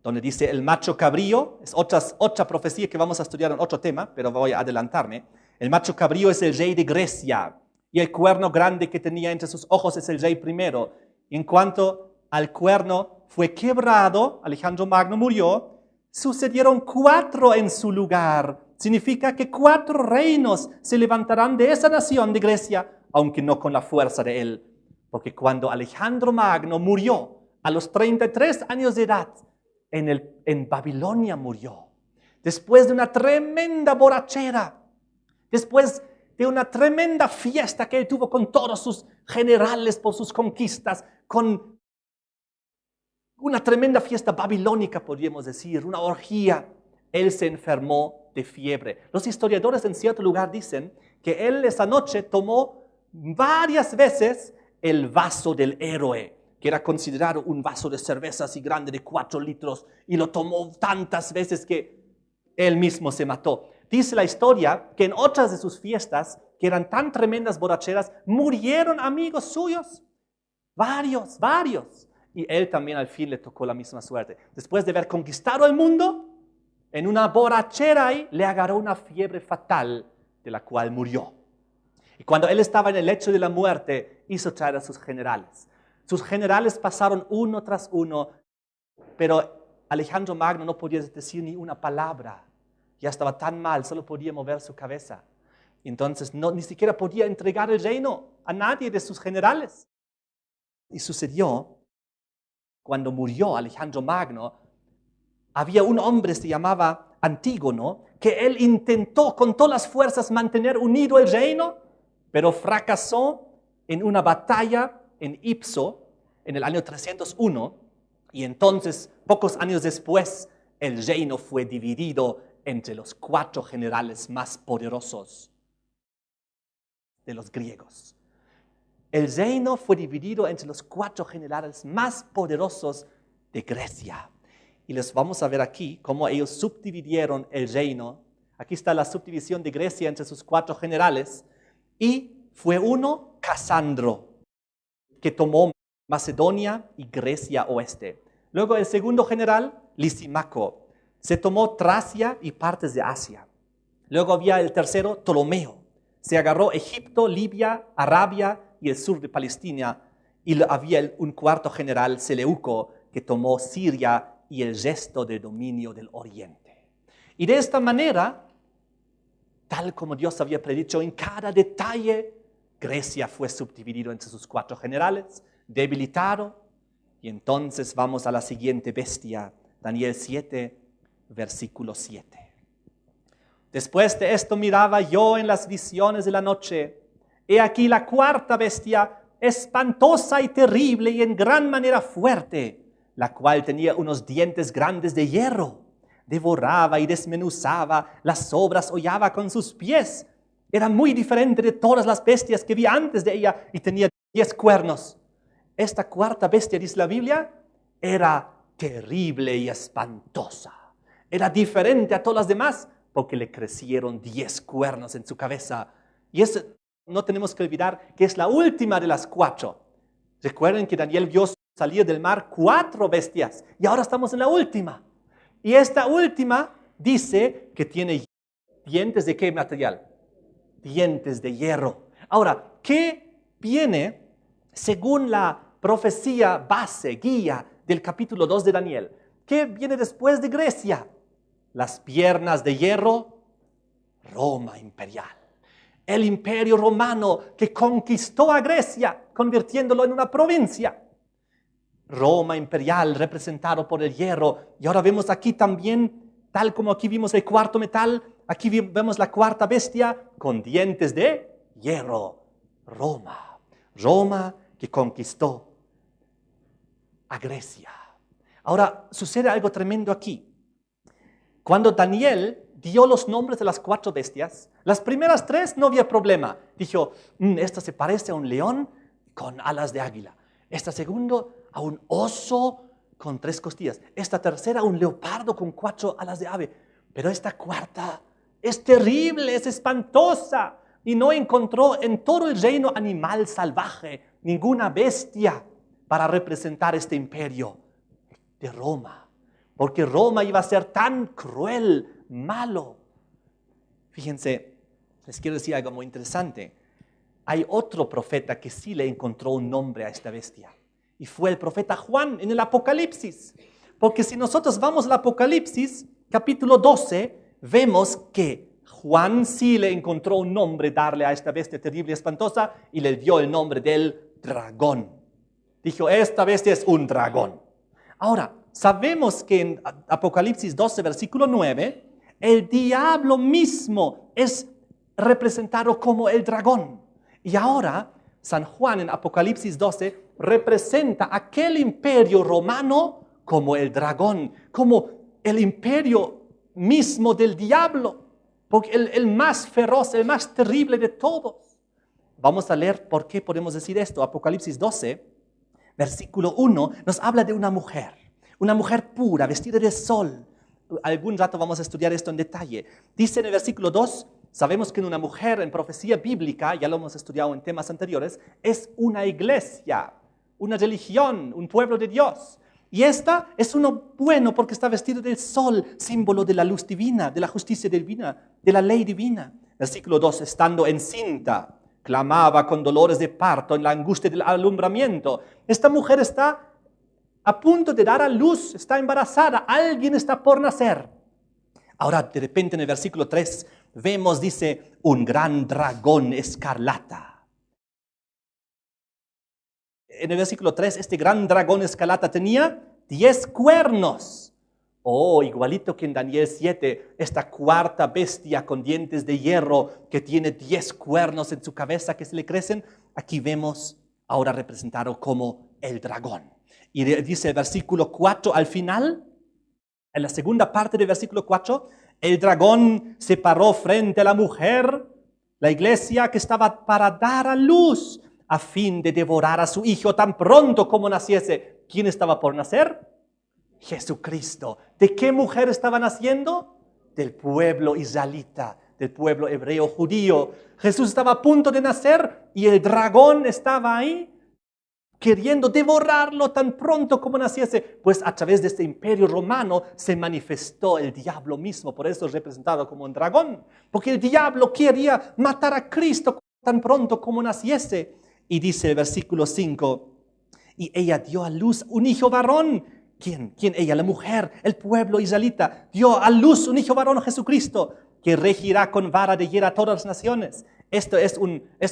donde dice el macho cabrío, es otra profecía que vamos a estudiar en otro tema, pero voy a adelantarme. El macho cabrío es el rey de Grecia, y el cuerno grande que tenía entre sus ojos es el rey primero. Y en cuanto al cuerno fue quebrado, Alejandro Magno murió, sucedieron 4 en su lugar. Significa que 4 reinos se levantarán de esa nación de Grecia, aunque no con la fuerza de él. Porque cuando Alejandro Magno murió, a los 33 años de edad, en Babilonia murió. Después de una tremenda borrachera, después de una tremenda fiesta que él tuvo con todos sus generales por sus conquistas, con una tremenda fiesta babilónica, podríamos decir, una orgía, él se enfermó de fiebre. Los historiadores en cierto lugar dicen que él esa noche tomó varias veces el vaso del héroe, que era considerado un vaso de cerveza así grande de 4 litros, y lo tomó tantas veces que él mismo se mató. Dice la historia que en otras de sus fiestas, que eran tan tremendas borracheras, murieron amigos suyos, varios. Y él también al fin le tocó la misma suerte. Después de haber conquistado el mundo, en una borrachera ahí, le agarró una fiebre fatal, de la cual murió. Y cuando él estaba en el lecho de la muerte, hizo traer a sus generales. Sus generales pasaron uno tras uno, pero Alejandro Magno no podía decir ni una palabra. Ya estaba tan mal, solo podía mover su cabeza. Entonces ni siquiera podía entregar el reino a nadie de sus generales. Y sucedió, cuando murió Alejandro Magno, había un hombre, se llamaba Antígono, que él intentó con todas las fuerzas mantener unido el reino, pero fracasó en una batalla en Ipso en el año 301, y entonces, pocos años después, el reino fue dividido entre los 4 generales más poderosos de los griegos. El reino fue dividido entre los 4 generales más poderosos de Grecia. Y les vamos a ver aquí cómo ellos subdividieron el reino. Aquí está la subdivisión de Grecia entre sus 4 generales. Y fue uno, Casandro, que tomó Macedonia y Grecia oeste. Luego el segundo general, Lisímaco, se tomó Tracia y partes de Asia. Luego había el tercero, Ptolomeo. Se agarró Egipto, Libia, Arabia y el sur de Palestina. Y había un cuarto general, Seleuco, que tomó Siria y el resto del dominio del oriente. Y de esta manera, tal como Dios había predicho en cada detalle, Grecia fue subdividido entre sus 4 generales, debilitado. Y entonces vamos a la siguiente bestia, Daniel 7, versículo 7. Después de esto miraba yo en las visiones de la noche. He aquí la cuarta bestia, espantosa y terrible y en gran manera fuerte, la cual tenía unos dientes grandes de hierro. Devoraba y desmenuzaba, las sobras hollaba con sus pies. Era muy diferente de todas las bestias que vi antes de ella y tenía 10 cuernos. Esta cuarta bestia, dice la Biblia, era terrible y espantosa. Era diferente a todas las demás porque le crecieron 10 cuernos en su cabeza. Y eso no tenemos que olvidar que es la última de las 4. Recuerden que Daniel vio salir del mar 4 bestias y ahora estamos en la última. Y esta última dice que tiene dientes de ¿qué material? Dientes de hierro. Ahora, ¿qué viene según la profecía base, guía del capítulo 2 de Daniel? ¿Qué viene después de Grecia? Las piernas de hierro, Roma imperial. El imperio romano que conquistó a Grecia, convirtiéndolo en una provincia. Roma imperial representado por el hierro. Y ahora vemos aquí también, tal como aquí vimos el cuarto metal, aquí vemos la cuarta bestia con dientes de hierro. Roma. Roma que conquistó a Grecia. Ahora, sucede algo tremendo aquí. Cuando Daniel dio los nombres de las 4 bestias, las primeras 3 no había problema. Dijo, esta se parece a un león con alas de águila. Esta segunda a un oso con 3 costillas. Esta tercera a un leopardo con 4 alas de ave. Pero esta cuarta es terrible, es espantosa. Y no encontró en todo el reino animal salvaje ninguna bestia para representar este imperio de Roma. Porque Roma iba a ser tan cruel, malo. Fíjense, les quiero decir algo muy interesante. Hay otro profeta que sí le encontró un nombre a esta bestia. Y fue el profeta Juan en el Apocalipsis. Porque si nosotros vamos al Apocalipsis, capítulo 12, vemos que Juan sí le encontró un nombre darle a esta bestia terrible y espantosa y le dio el nombre del dragón. Dijo, esta bestia es un dragón. Ahora, sabemos que en Apocalipsis 12, versículo 9, el diablo mismo es representado como el dragón. Y ahora, San Juan en Apocalipsis 12 representa aquel imperio romano como el dragón, como el imperio mismo del diablo, porque el más feroz, el más terrible de todos. Vamos a leer por qué podemos decir esto. Apocalipsis 12, versículo 1, nos habla de una mujer pura, vestida de sol. Algún rato vamos a estudiar esto en detalle. Dice en el versículo 2, sabemos que una mujer en profecía bíblica, ya lo hemos estudiado en temas anteriores, es una iglesia, una religión, un pueblo de Dios. Y esta es uno bueno porque está vestido del sol, símbolo de la luz divina, de la justicia divina, de la ley divina. Versículo 2, estando encinta, clamaba con dolores de parto en la angustia del alumbramiento. Esta mujer está a punto de dar a luz, está embarazada, alguien está por nacer. Ahora, de repente en el versículo 3, vemos, dice, un gran dragón escarlata. En el versículo 3, este gran dragón escarlata tenía 10 cuernos. Oh, igualito que en Daniel 7, esta cuarta bestia con dientes de hierro que tiene 10 cuernos en su cabeza que se le crecen. Aquí vemos ahora representado como el dragón. Y dice el versículo 4 al final, en la segunda parte del versículo 4, el dragón se paró frente a la mujer, la iglesia que estaba para dar a luz a fin de devorar a su hijo tan pronto como naciese. ¿Quién estaba por nacer? Jesucristo. ¿De qué mujer estaba naciendo? Del pueblo israelita, del pueblo hebreo judío. Jesús estaba a punto de nacer y el dragón estaba ahí queriendo devorarlo tan pronto como naciese. Pues a través de este imperio romano se manifestó el diablo mismo. Por eso es representado como un dragón. Porque el diablo quería matar a Cristo tan pronto como naciese. Y dice el versículo 5, y ella dio a luz un hijo varón. ¿Quién ella? La mujer, el pueblo israelita. Dio a luz un hijo varón, Jesucristo, que regirá con vara de hierro a todas las naciones. Esto es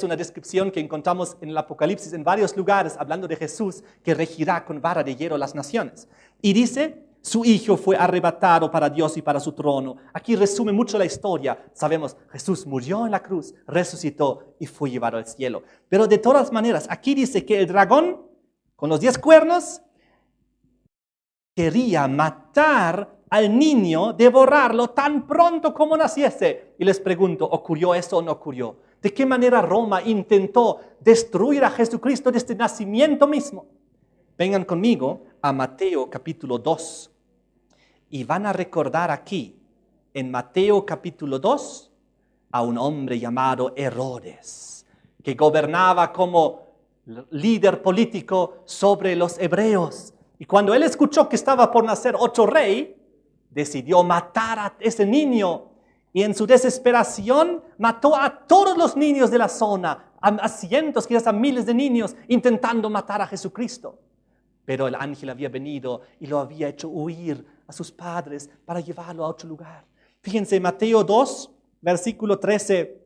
una descripción que encontramos en el Apocalipsis en varios lugares, hablando de Jesús, que regirá con vara de hierro las naciones. Y dice, su hijo fue arrebatado para Dios y para su trono. Aquí resume mucho la historia. Sabemos, Jesús murió en la cruz, resucitó y fue llevado al cielo. Pero de todas maneras, aquí dice que el dragón, con los 10 cuernos, quería matar al niño, devorarlo tan pronto como naciese. Y les pregunto, ¿ocurrió eso o no ocurrió? ¿De qué manera Roma intentó destruir a Jesucristo desde el nacimiento mismo? Vengan conmigo a Mateo capítulo 2. Y van a recordar aquí, en Mateo capítulo 2, a un hombre llamado Herodes, que gobernaba como líder político sobre los hebreos. Y cuando él escuchó que estaba por nacer otro rey, decidió matar a ese niño. Y en su desesperación mató a todos los niños de la zona, a cientos, quizás a miles de niños, intentando matar a Jesucristo. Pero el ángel había venido y lo había hecho huir a sus padres para llevarlo a otro lugar. Fíjense, Mateo 2, versículo 13.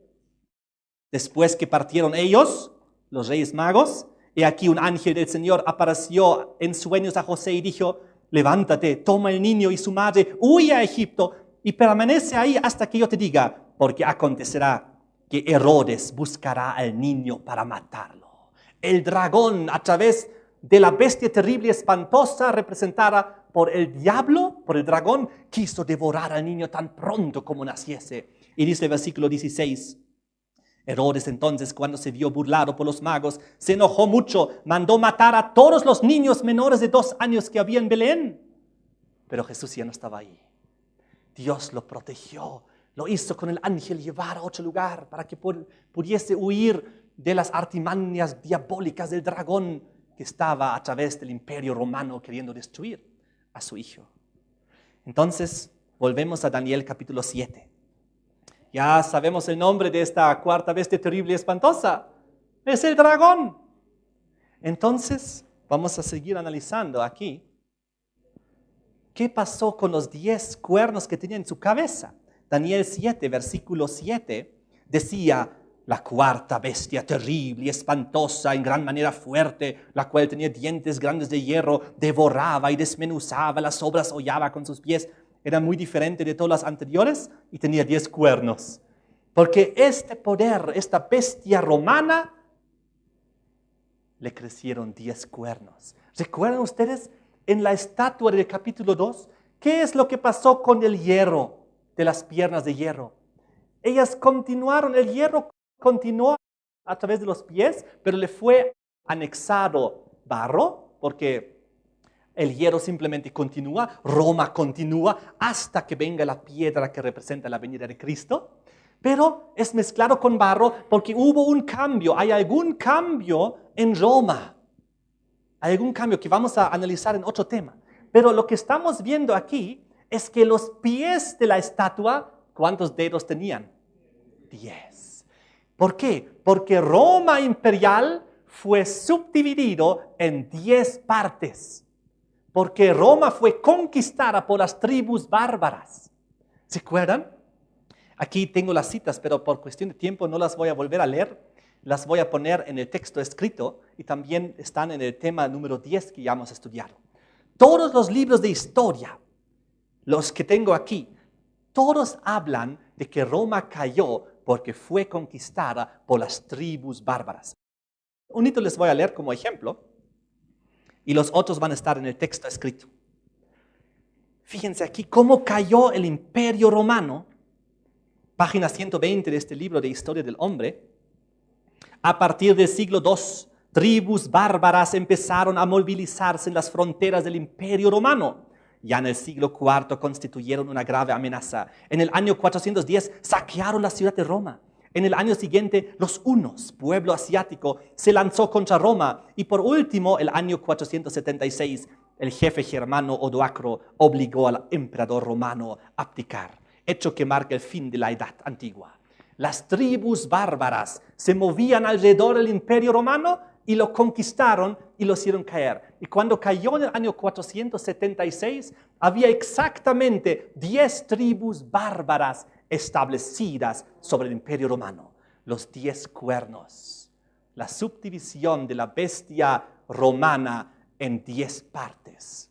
Después que partieron ellos, los reyes magos, y aquí un ángel del Señor apareció en sueños a José y dijo, levántate, toma el niño y su madre, huye a Egipto y permanece ahí hasta que yo te diga, porque acontecerá que Herodes buscará al niño para matarlo. El dragón, a través de la bestia terrible y espantosa representada por el diablo, por el dragón, quiso devorar al niño tan pronto como naciese. Y dice el versículo 16, Herodes entonces, cuando se vio burlado por los magos, se enojó mucho, mandó matar a todos los niños menores de 2 años que había en Belén. Pero Jesús ya no estaba ahí. Dios lo protegió, lo hizo con el ángel llevar a otro lugar para que pudiese huir de las artimañas diabólicas del dragón que estaba a través del imperio romano queriendo destruir a su hijo. Entonces, volvemos a Daniel capítulo 7. Ya sabemos el nombre de esta cuarta bestia terrible y espantosa. Es el dragón. Entonces, vamos a seguir analizando aquí. ¿Qué pasó con los 10 cuernos que tenía en su cabeza? Daniel 7, versículo 7, decía, la cuarta bestia terrible y espantosa, en gran manera fuerte, la cual tenía dientes grandes de hierro, devoraba y desmenuzaba las obras, hollaba con sus pies. Era muy diferente de todas las anteriores y tenía 10 cuernos. Porque este poder, esta bestia romana, le crecieron 10 cuernos. ¿Recuerdan ustedes en la estatua del capítulo 2? ¿Qué es lo que pasó con el hierro, de las piernas de hierro? Ellas continuaron, el hierro continuó a través de los pies, pero le fue anexado barro, porque el hierro simplemente continúa, Roma continúa hasta que venga la piedra que representa la venida de Cristo. Pero es mezclado con barro porque hubo un cambio, hay algún cambio en Roma. Hay algún cambio que vamos a analizar en otro tema. Pero lo que estamos viendo aquí es que los pies de la estatua, ¿cuántos dedos tenían? 10. ¿Por qué? Porque Roma imperial fue subdividido en 10 partes. porque Roma fue conquistada por las tribus bárbaras. ¿Se acuerdan? Aquí tengo las citas, pero por cuestión de tiempo no las voy a volver a leer. Las voy a poner en el texto escrito y también están en el tema número 10 que ya hemos estudiado. Todos los libros de historia, los que tengo aquí, todos hablan de que Roma cayó porque fue conquistada por las tribus bárbaras. Unito les voy a leer como ejemplo y los otros van a estar en el texto escrito. Fíjense aquí cómo cayó el Imperio Romano, página 120 de este libro de Historia del Hombre. A partir del siglo II, tribus bárbaras empezaron a movilizarse en las fronteras del Imperio Romano. Ya en el siglo IV constituyeron una grave amenaza. En el año 410 saquearon la ciudad de Roma. En el año siguiente, los hunos, pueblo asiático, se lanzó contra Roma. Y por último, el año 476, el jefe germano Odoacro obligó al emperador romano a abdicar, hecho que marca el fin de la Edad Antigua. Las tribus bárbaras se movían alrededor del Imperio Romano y lo conquistaron y lo hicieron caer. Y cuando cayó en el año 476, había exactamente 10 tribus bárbaras establecidas sobre el Imperio Romano. Los 10 cuernos, la subdivisión de la bestia romana en 10 partes.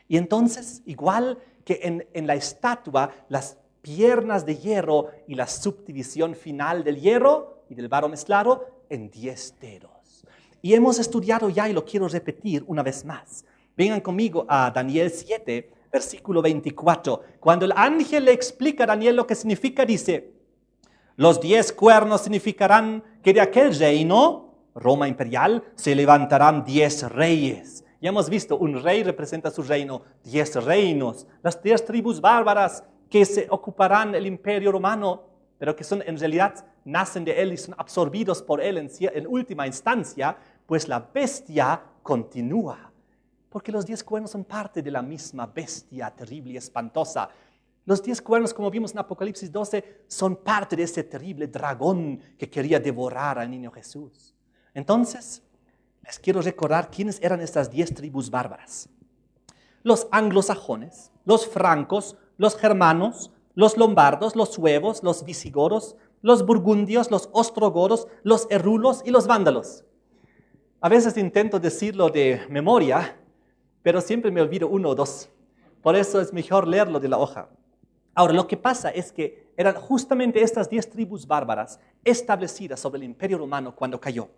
Y entonces, igual que en la estatua, las piernas de hierro y la subdivisión final del hierro y del barro mezclado en 10 dedos. Y hemos estudiado ya y lo quiero repetir una vez más. Vengan conmigo a Daniel 7, versículo 24. Cuando el ángel le explica a Daniel lo que significa, dice: los 10 cuernos significarán que de aquel reino, Roma imperial, se levantarán 10 reyes. Ya hemos visto, un rey representa su reino, 10 reinos, las 10 tribus bárbaras que se ocuparán el Imperio Romano, pero que son en realidad nacen de él y son absorbidos por él en última instancia, pues la bestia continúa. Porque los 10 cuernos son parte de la misma bestia terrible y espantosa. Los 10 cuernos, como vimos en Apocalipsis 12, son parte de ese terrible dragón que quería devorar al niño Jesús. Entonces, les quiero recordar quiénes eran estas 10 tribus bárbaras. Los anglosajones, los francos, los germanos, los lombardos, los suevos, los visigodos, los burgundios, los ostrogodos, los herrulos y los vándalos. A veces intento decirlo de memoria, pero siempre me olvido uno o dos. Por eso es mejor leerlo de la hoja. Ahora, lo que pasa es que eran justamente estas 10 tribus bárbaras establecidas sobre el Imperio Romano cuando cayó.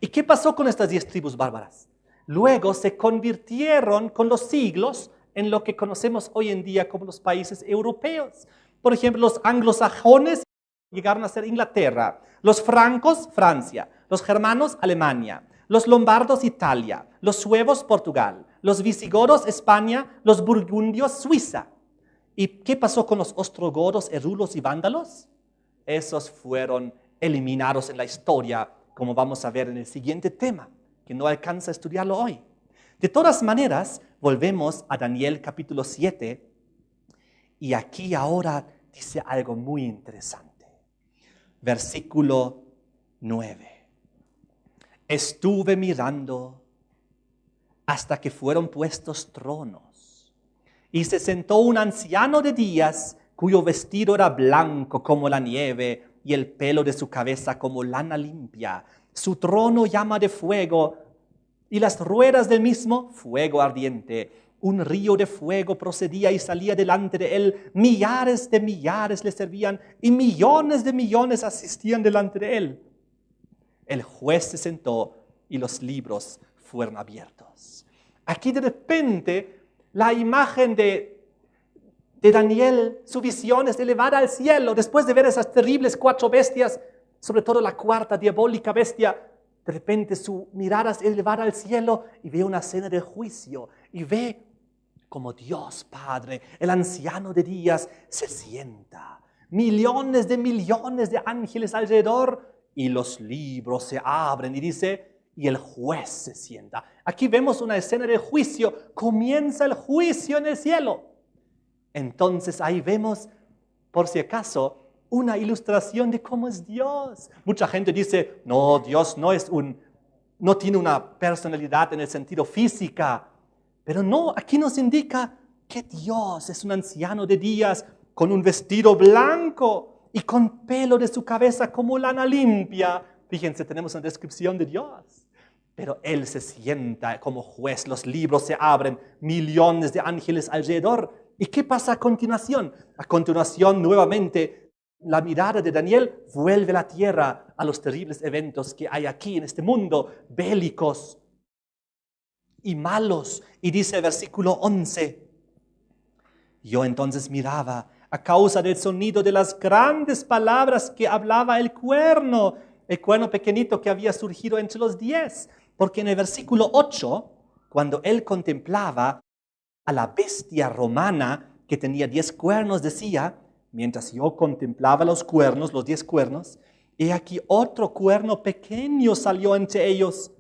¿Y qué pasó con estas 10 tribus bárbaras? Luego se convirtieron con los siglos en lo que conocemos hoy en día como los países europeos. Por ejemplo, los anglosajones llegaron a ser Inglaterra, los francos, Francia, los germanos, Alemania, los lombardos, Italia, los suevos, Portugal, los visigodos, España, los burgundios, Suiza. ¿Y qué pasó con los ostrogodos, herrulos y vándalos? Esos fueron eliminados en la historia, como vamos a ver en el siguiente tema, que no alcanza a estudiarlo hoy. De todas maneras, volvemos a Daniel capítulo 7, y aquí ahora dice algo muy interesante. Versículo 9. Estuve mirando hasta que fueron puestos tronos, y se sentó un anciano de días, cuyo vestido era blanco como la nieve, y el pelo de su cabeza como lana limpia. Su trono llama de fuego, y las ruedas del mismo fuego ardiente. Un río de fuego procedía y salía delante de él. Millares de millares le servían, y millones de millones asistían delante de él. El juez se sentó y los libros fueron abiertos. Aquí de repente la imagen de Daniel, su visión es elevada al cielo. Después de ver esas terribles 4 bestias, sobre todo la 4ª diabólica bestia, de repente su mirada es elevada al cielo y ve una escena de juicio. Y ve como Dios Padre, el anciano de días, se sienta. Millones de ángeles alrededor, y los libros se abren y dice, y el juez se sienta. Aquí vemos una escena de juicio. Comienza el juicio en el cielo. Entonces ahí vemos, por si acaso, una ilustración de cómo es Dios. Mucha gente dice, no, Dios no tiene una personalidad en el sentido física. Pero no, aquí nos indica que Dios es un anciano de días con un vestido blanco y con pelo de su cabeza como lana limpia. Fíjense, tenemos una descripción de Dios. Pero Él se sienta como juez, los libros se abren, millones de ángeles alrededor. ¿Y qué pasa a continuación? A continuación, nuevamente, la mirada de Daniel vuelve a la tierra, a los terribles eventos que hay aquí en este mundo, bélicos y malos. Y dice el versículo 11, yo entonces miraba a causa del sonido de las grandes palabras que hablaba el cuerno pequeñito que había surgido entre los 10. Porque en el versículo 8, cuando él contemplaba a la bestia romana que tenía 10 cuernos, decía, mientras yo contemplaba los cuernos, los 10 cuernos, he aquí otro cuerno pequeño salió entre ellos.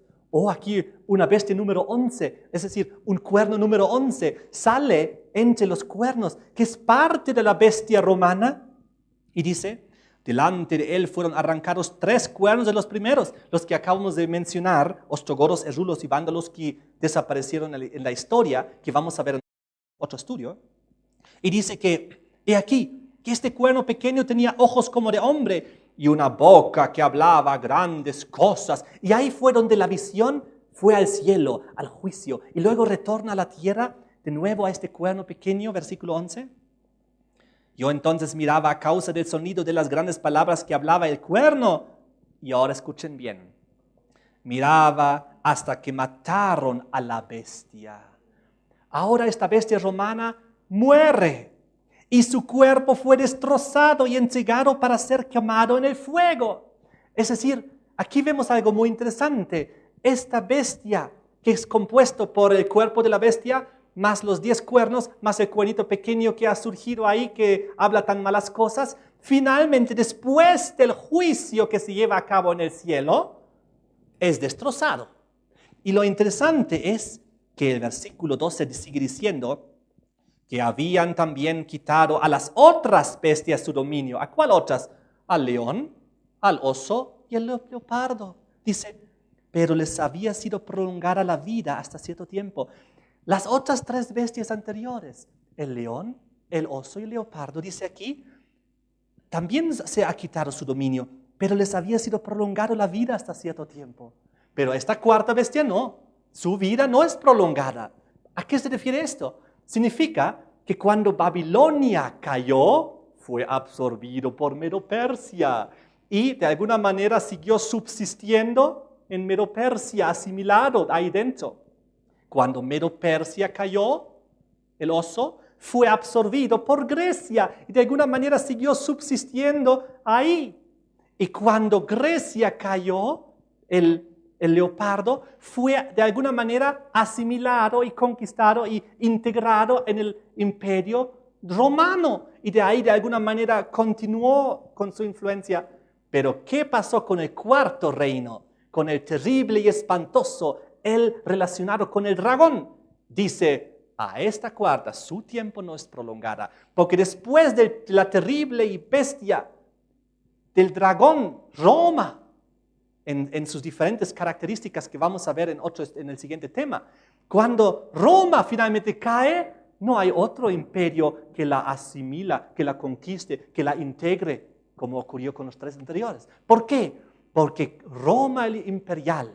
Aquí una bestia número 11, es decir, un cuerno número 11 sale entre los cuernos, que es parte de la bestia romana. Y dice, delante de él fueron arrancados 3 cuernos de los primeros, los que acabamos de mencionar, ostrogodos, erulos y vándalos que desaparecieron en la historia, que vamos a ver en otro estudio. Y dice que, he aquí, que este cuerno pequeño tenía ojos como de hombre y una boca que hablaba grandes cosas. Y ahí fue donde la visión fue al cielo, al juicio, y luego retorna a la tierra, de nuevo a este cuerno pequeño, versículo 11. Yo entonces miraba a causa del sonido de las grandes palabras que hablaba el cuerno. Y ahora escuchen bien. Miraba hasta que mataron a la bestia. Ahora esta bestia romana muere. Y su cuerpo fue destrozado y entregado para ser quemado en el fuego. Es decir, aquí vemos algo muy interesante. Esta bestia, que es compuesto por el cuerpo de la bestia, más los 10 cuernos, más el cuernito pequeño que ha surgido ahí, que habla tan malas cosas, finalmente, después del juicio que se lleva a cabo en el cielo, es destrozado. Y lo interesante es que el versículo 12 sigue diciendo que habían también quitado a las otras bestias su dominio. ¿A cuál otras? Al león, al oso y al leopardo. Dice, pero les había sido prolongada la vida hasta cierto tiempo. Las otras 3 bestias anteriores, el león, el oso y el leopardo, dice aquí, también se ha quitado su dominio, pero les había sido prolongado la vida hasta cierto tiempo. Pero esta 4ª bestia no, su vida no es prolongada. ¿A qué se refiere esto? Significa que cuando Babilonia cayó, fue absorbido por Medo-Persia y de alguna manera siguió subsistiendo en Medo-Persia, asimilado ahí dentro. Cuando Medo-Persia cayó, el oso fue absorbido por Grecia y de alguna manera siguió subsistiendo ahí. Y cuando Grecia cayó, el leopardo fue de alguna manera asimilado y conquistado y integrado en el imperio romano. Y de ahí de alguna manera continuó con su influencia. Pero ¿qué pasó con el 4º reino? Con el terrible y espantoso, el relacionado con el dragón. Dice, a esta 4ª su tiempo no es prolongada, porque después de la terrible y bestia del dragón, Roma, en sus diferentes características que vamos a ver en el siguiente tema, cuando Roma finalmente cae, no hay otro imperio que la asimila, que la conquiste, que la integre, como ocurrió con los 3 anteriores. ¿Por qué? Porque Roma imperial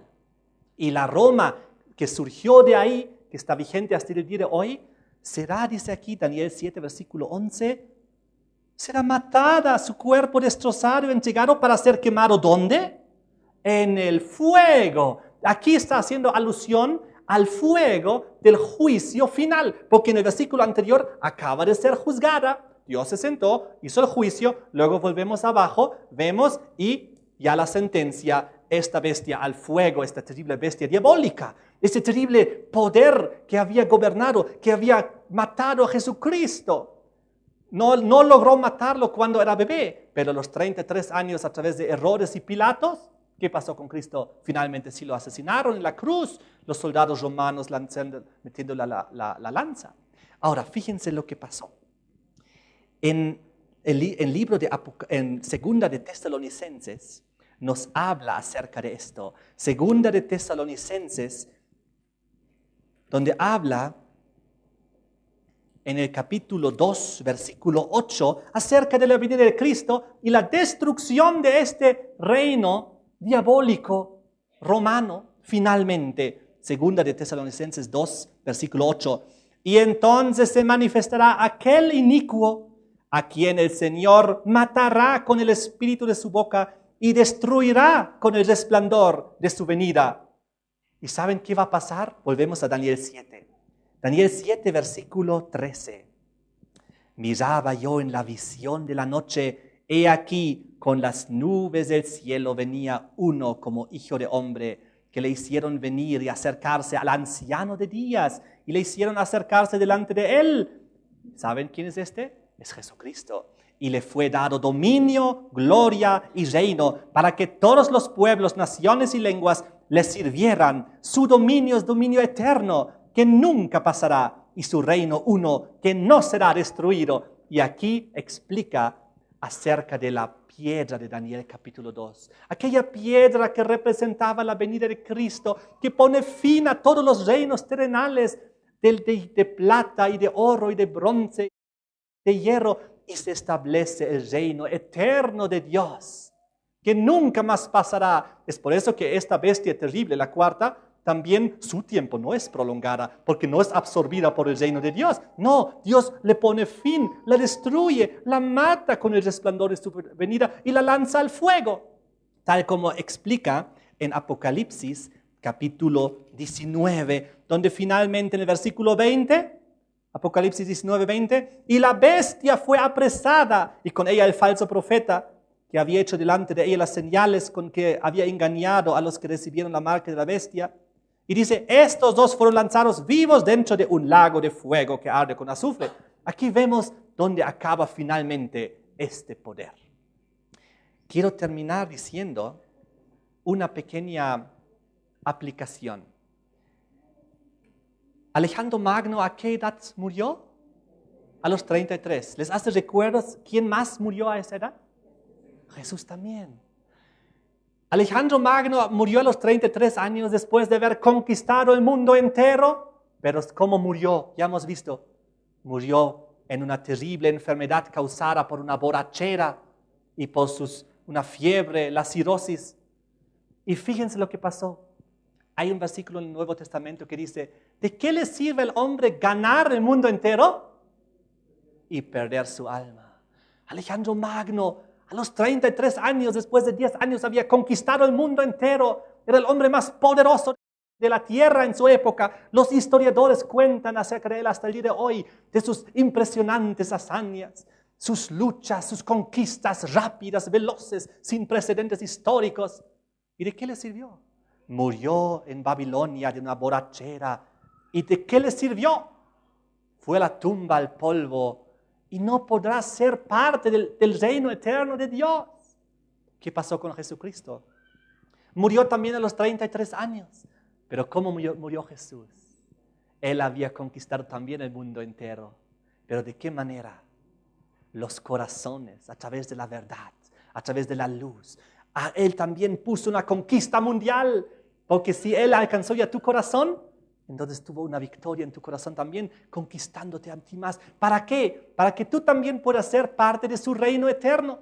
y la Roma que surgió de ahí, que está vigente hasta el día de hoy, será, dice aquí Daniel 7, versículo 11, será matada, su cuerpo destrozado y entregado para ser quemado. ¿Dónde? En el fuego. Aquí está haciendo alusión al fuego del juicio final, porque en el versículo anterior acaba de ser juzgada. Dios se sentó, hizo el juicio, luego volvemos abajo, vemos y ya la sentencia, esta bestia al fuego, esta terrible bestia diabólica, ese terrible poder que había gobernado, que había matado a Jesucristo. No logró matarlo cuando era bebé, pero a los 33 años a través de errores y Pilatos, ¿qué pasó con Cristo? Finalmente sí lo asesinaron en la cruz, los soldados romanos metiendo la lanza. Ahora, fíjense lo que pasó. En el libro en Segunda de Tesalonicenses nos habla acerca de esto. Segunda de Tesalonicenses donde habla en el capítulo 2, versículo 8, acerca de la venida de Cristo y la destrucción de este reino diabólico romano, finalmente. Segunda de Tesalonicenses 2, versículo 8. Y entonces se manifestará aquel inicuo a quien el Señor matará con el espíritu de su boca y destruirá con el resplandor de su venida. ¿Y saben qué va a pasar? Volvemos a Daniel 7. Daniel 7, versículo 13. Miraba yo en la visión de la noche, he aquí, con las nubes del cielo venía uno como hijo de hombre, que le hicieron venir y acercarse al anciano de días, y le hicieron acercarse delante de él. ¿Saben quién es este? Es Jesucristo. Y le fue dado dominio, gloria y reino, para que todos los pueblos, naciones y lenguas le sirvieran. Su dominio es dominio eterno, que nunca pasará, y su reino uno, que no será destruido. Y aquí explica acerca de la piedra de Daniel capítulo 2. Aquella piedra que representaba la venida de Cristo, que pone fin a todos los reinos terrenales de plata y de oro y de bronce, de hierro, y se establece el reino eterno de Dios, que nunca más pasará. Es por eso que esta bestia terrible, la cuarta, también su tiempo no es prolongada, porque no es absorbida por el reino de Dios. No, Dios le pone fin, la destruye, la mata con el resplandor de su venida y la lanza al fuego, tal como explica en Apocalipsis capítulo 19, donde finalmente en el versículo 20, Apocalipsis 19, 20, y la bestia fue apresada, y con ella el falso profeta, que había hecho delante de ella las señales con que había engañado a los que recibieron la marca de la bestia. Y dice, estos dos fueron lanzados vivos dentro de un lago de fuego que arde con azufre. Aquí vemos dónde acaba finalmente este poder. Quiero terminar diciendo una pequeña aplicación. Alejandro Magno, ¿a qué edad murió? A los 33. ¿Les hace recuerdos quién más murió a esa edad? Jesús también. Alejandro Magno murió a los 33 años después de haber conquistado el mundo entero. Pero ¿cómo murió? Ya hemos visto. Murió en una terrible enfermedad causada por una borrachera y por una fiebre, la cirrosis. Y fíjense lo que pasó. Hay un versículo en el Nuevo Testamento que dice, ¿de qué le sirve al hombre ganar el mundo entero y perder su alma? Alejandro Magno, a los 33 años, después de 10 años, había conquistado el mundo entero. Era el hombre más poderoso de la tierra en su época. Los historiadores cuentan acerca de él hasta el día de hoy, de sus impresionantes hazañas, sus luchas, sus conquistas rápidas, veloces, sin precedentes históricos. ¿Y de qué le sirvió? Murió en Babilonia de una borrachera. ¿Y de qué le sirvió? Fue a la tumba al polvo y no podrá ser parte del reino eterno de Dios. ¿Qué pasó con Jesucristo? Murió también a los 33 años. Pero ¿cómo murió Jesús? Él había conquistado también el mundo entero. ¿Pero de qué manera? Los corazones, a través de la verdad, a través de la luz. Él también puso una conquista mundial. Porque si Él alcanzó ya tu corazón, entonces tuvo una victoria en tu corazón también, conquistándote a ti más. ¿Para qué? Para que tú también puedas ser parte de su reino eterno.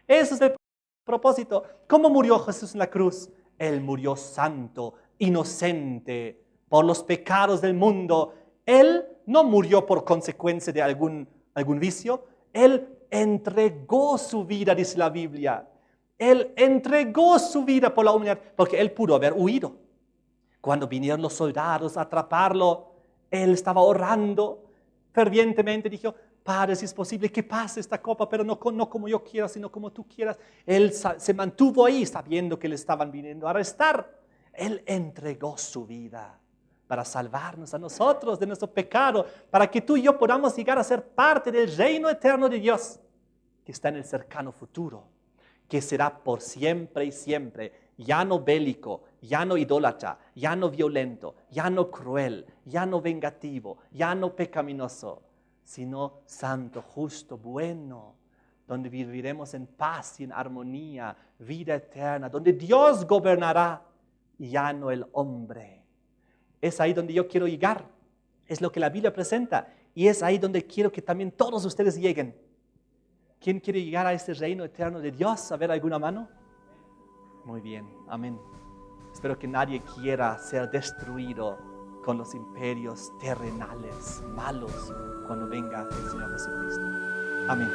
Ese es el propósito. ¿Cómo murió Jesús en la cruz? Él murió santo, inocente, por los pecados del mundo. Él no murió por consecuencia de algún vicio. Él entregó su vida, dice la Biblia. Él entregó su vida por la humanidad, porque Él pudo haber huido. Cuando vinieron los soldados a atraparlo, Él estaba orando fervientemente. Dijo, Padre, si es posible que pase esta copa, pero no como yo quiera, sino como tú quieras. Él se mantuvo ahí sabiendo que le estaban viniendo a arrestar. Él entregó su vida para salvarnos a nosotros de nuestro pecado, para que tú y yo podamos llegar a ser parte del reino eterno de Dios, que está en el cercano futuro, que será por siempre y siempre, ya no bélico, ya no idólatra, ya no violento, ya no cruel, ya no vengativo, ya no pecaminoso, sino santo, justo, bueno, donde viviremos en paz y en armonía, vida eterna, donde Dios gobernará y ya no el hombre. Es ahí donde yo quiero llegar. Es lo que la Biblia presenta. Y es ahí donde quiero que también todos ustedes lleguen. ¿Quién quiere llegar a este reino eterno de Dios? ¿A ver alguna mano? Muy bien, amén. Espero que nadie quiera ser destruido con los imperios terrenales malos cuando venga el Señor Jesucristo. Amén.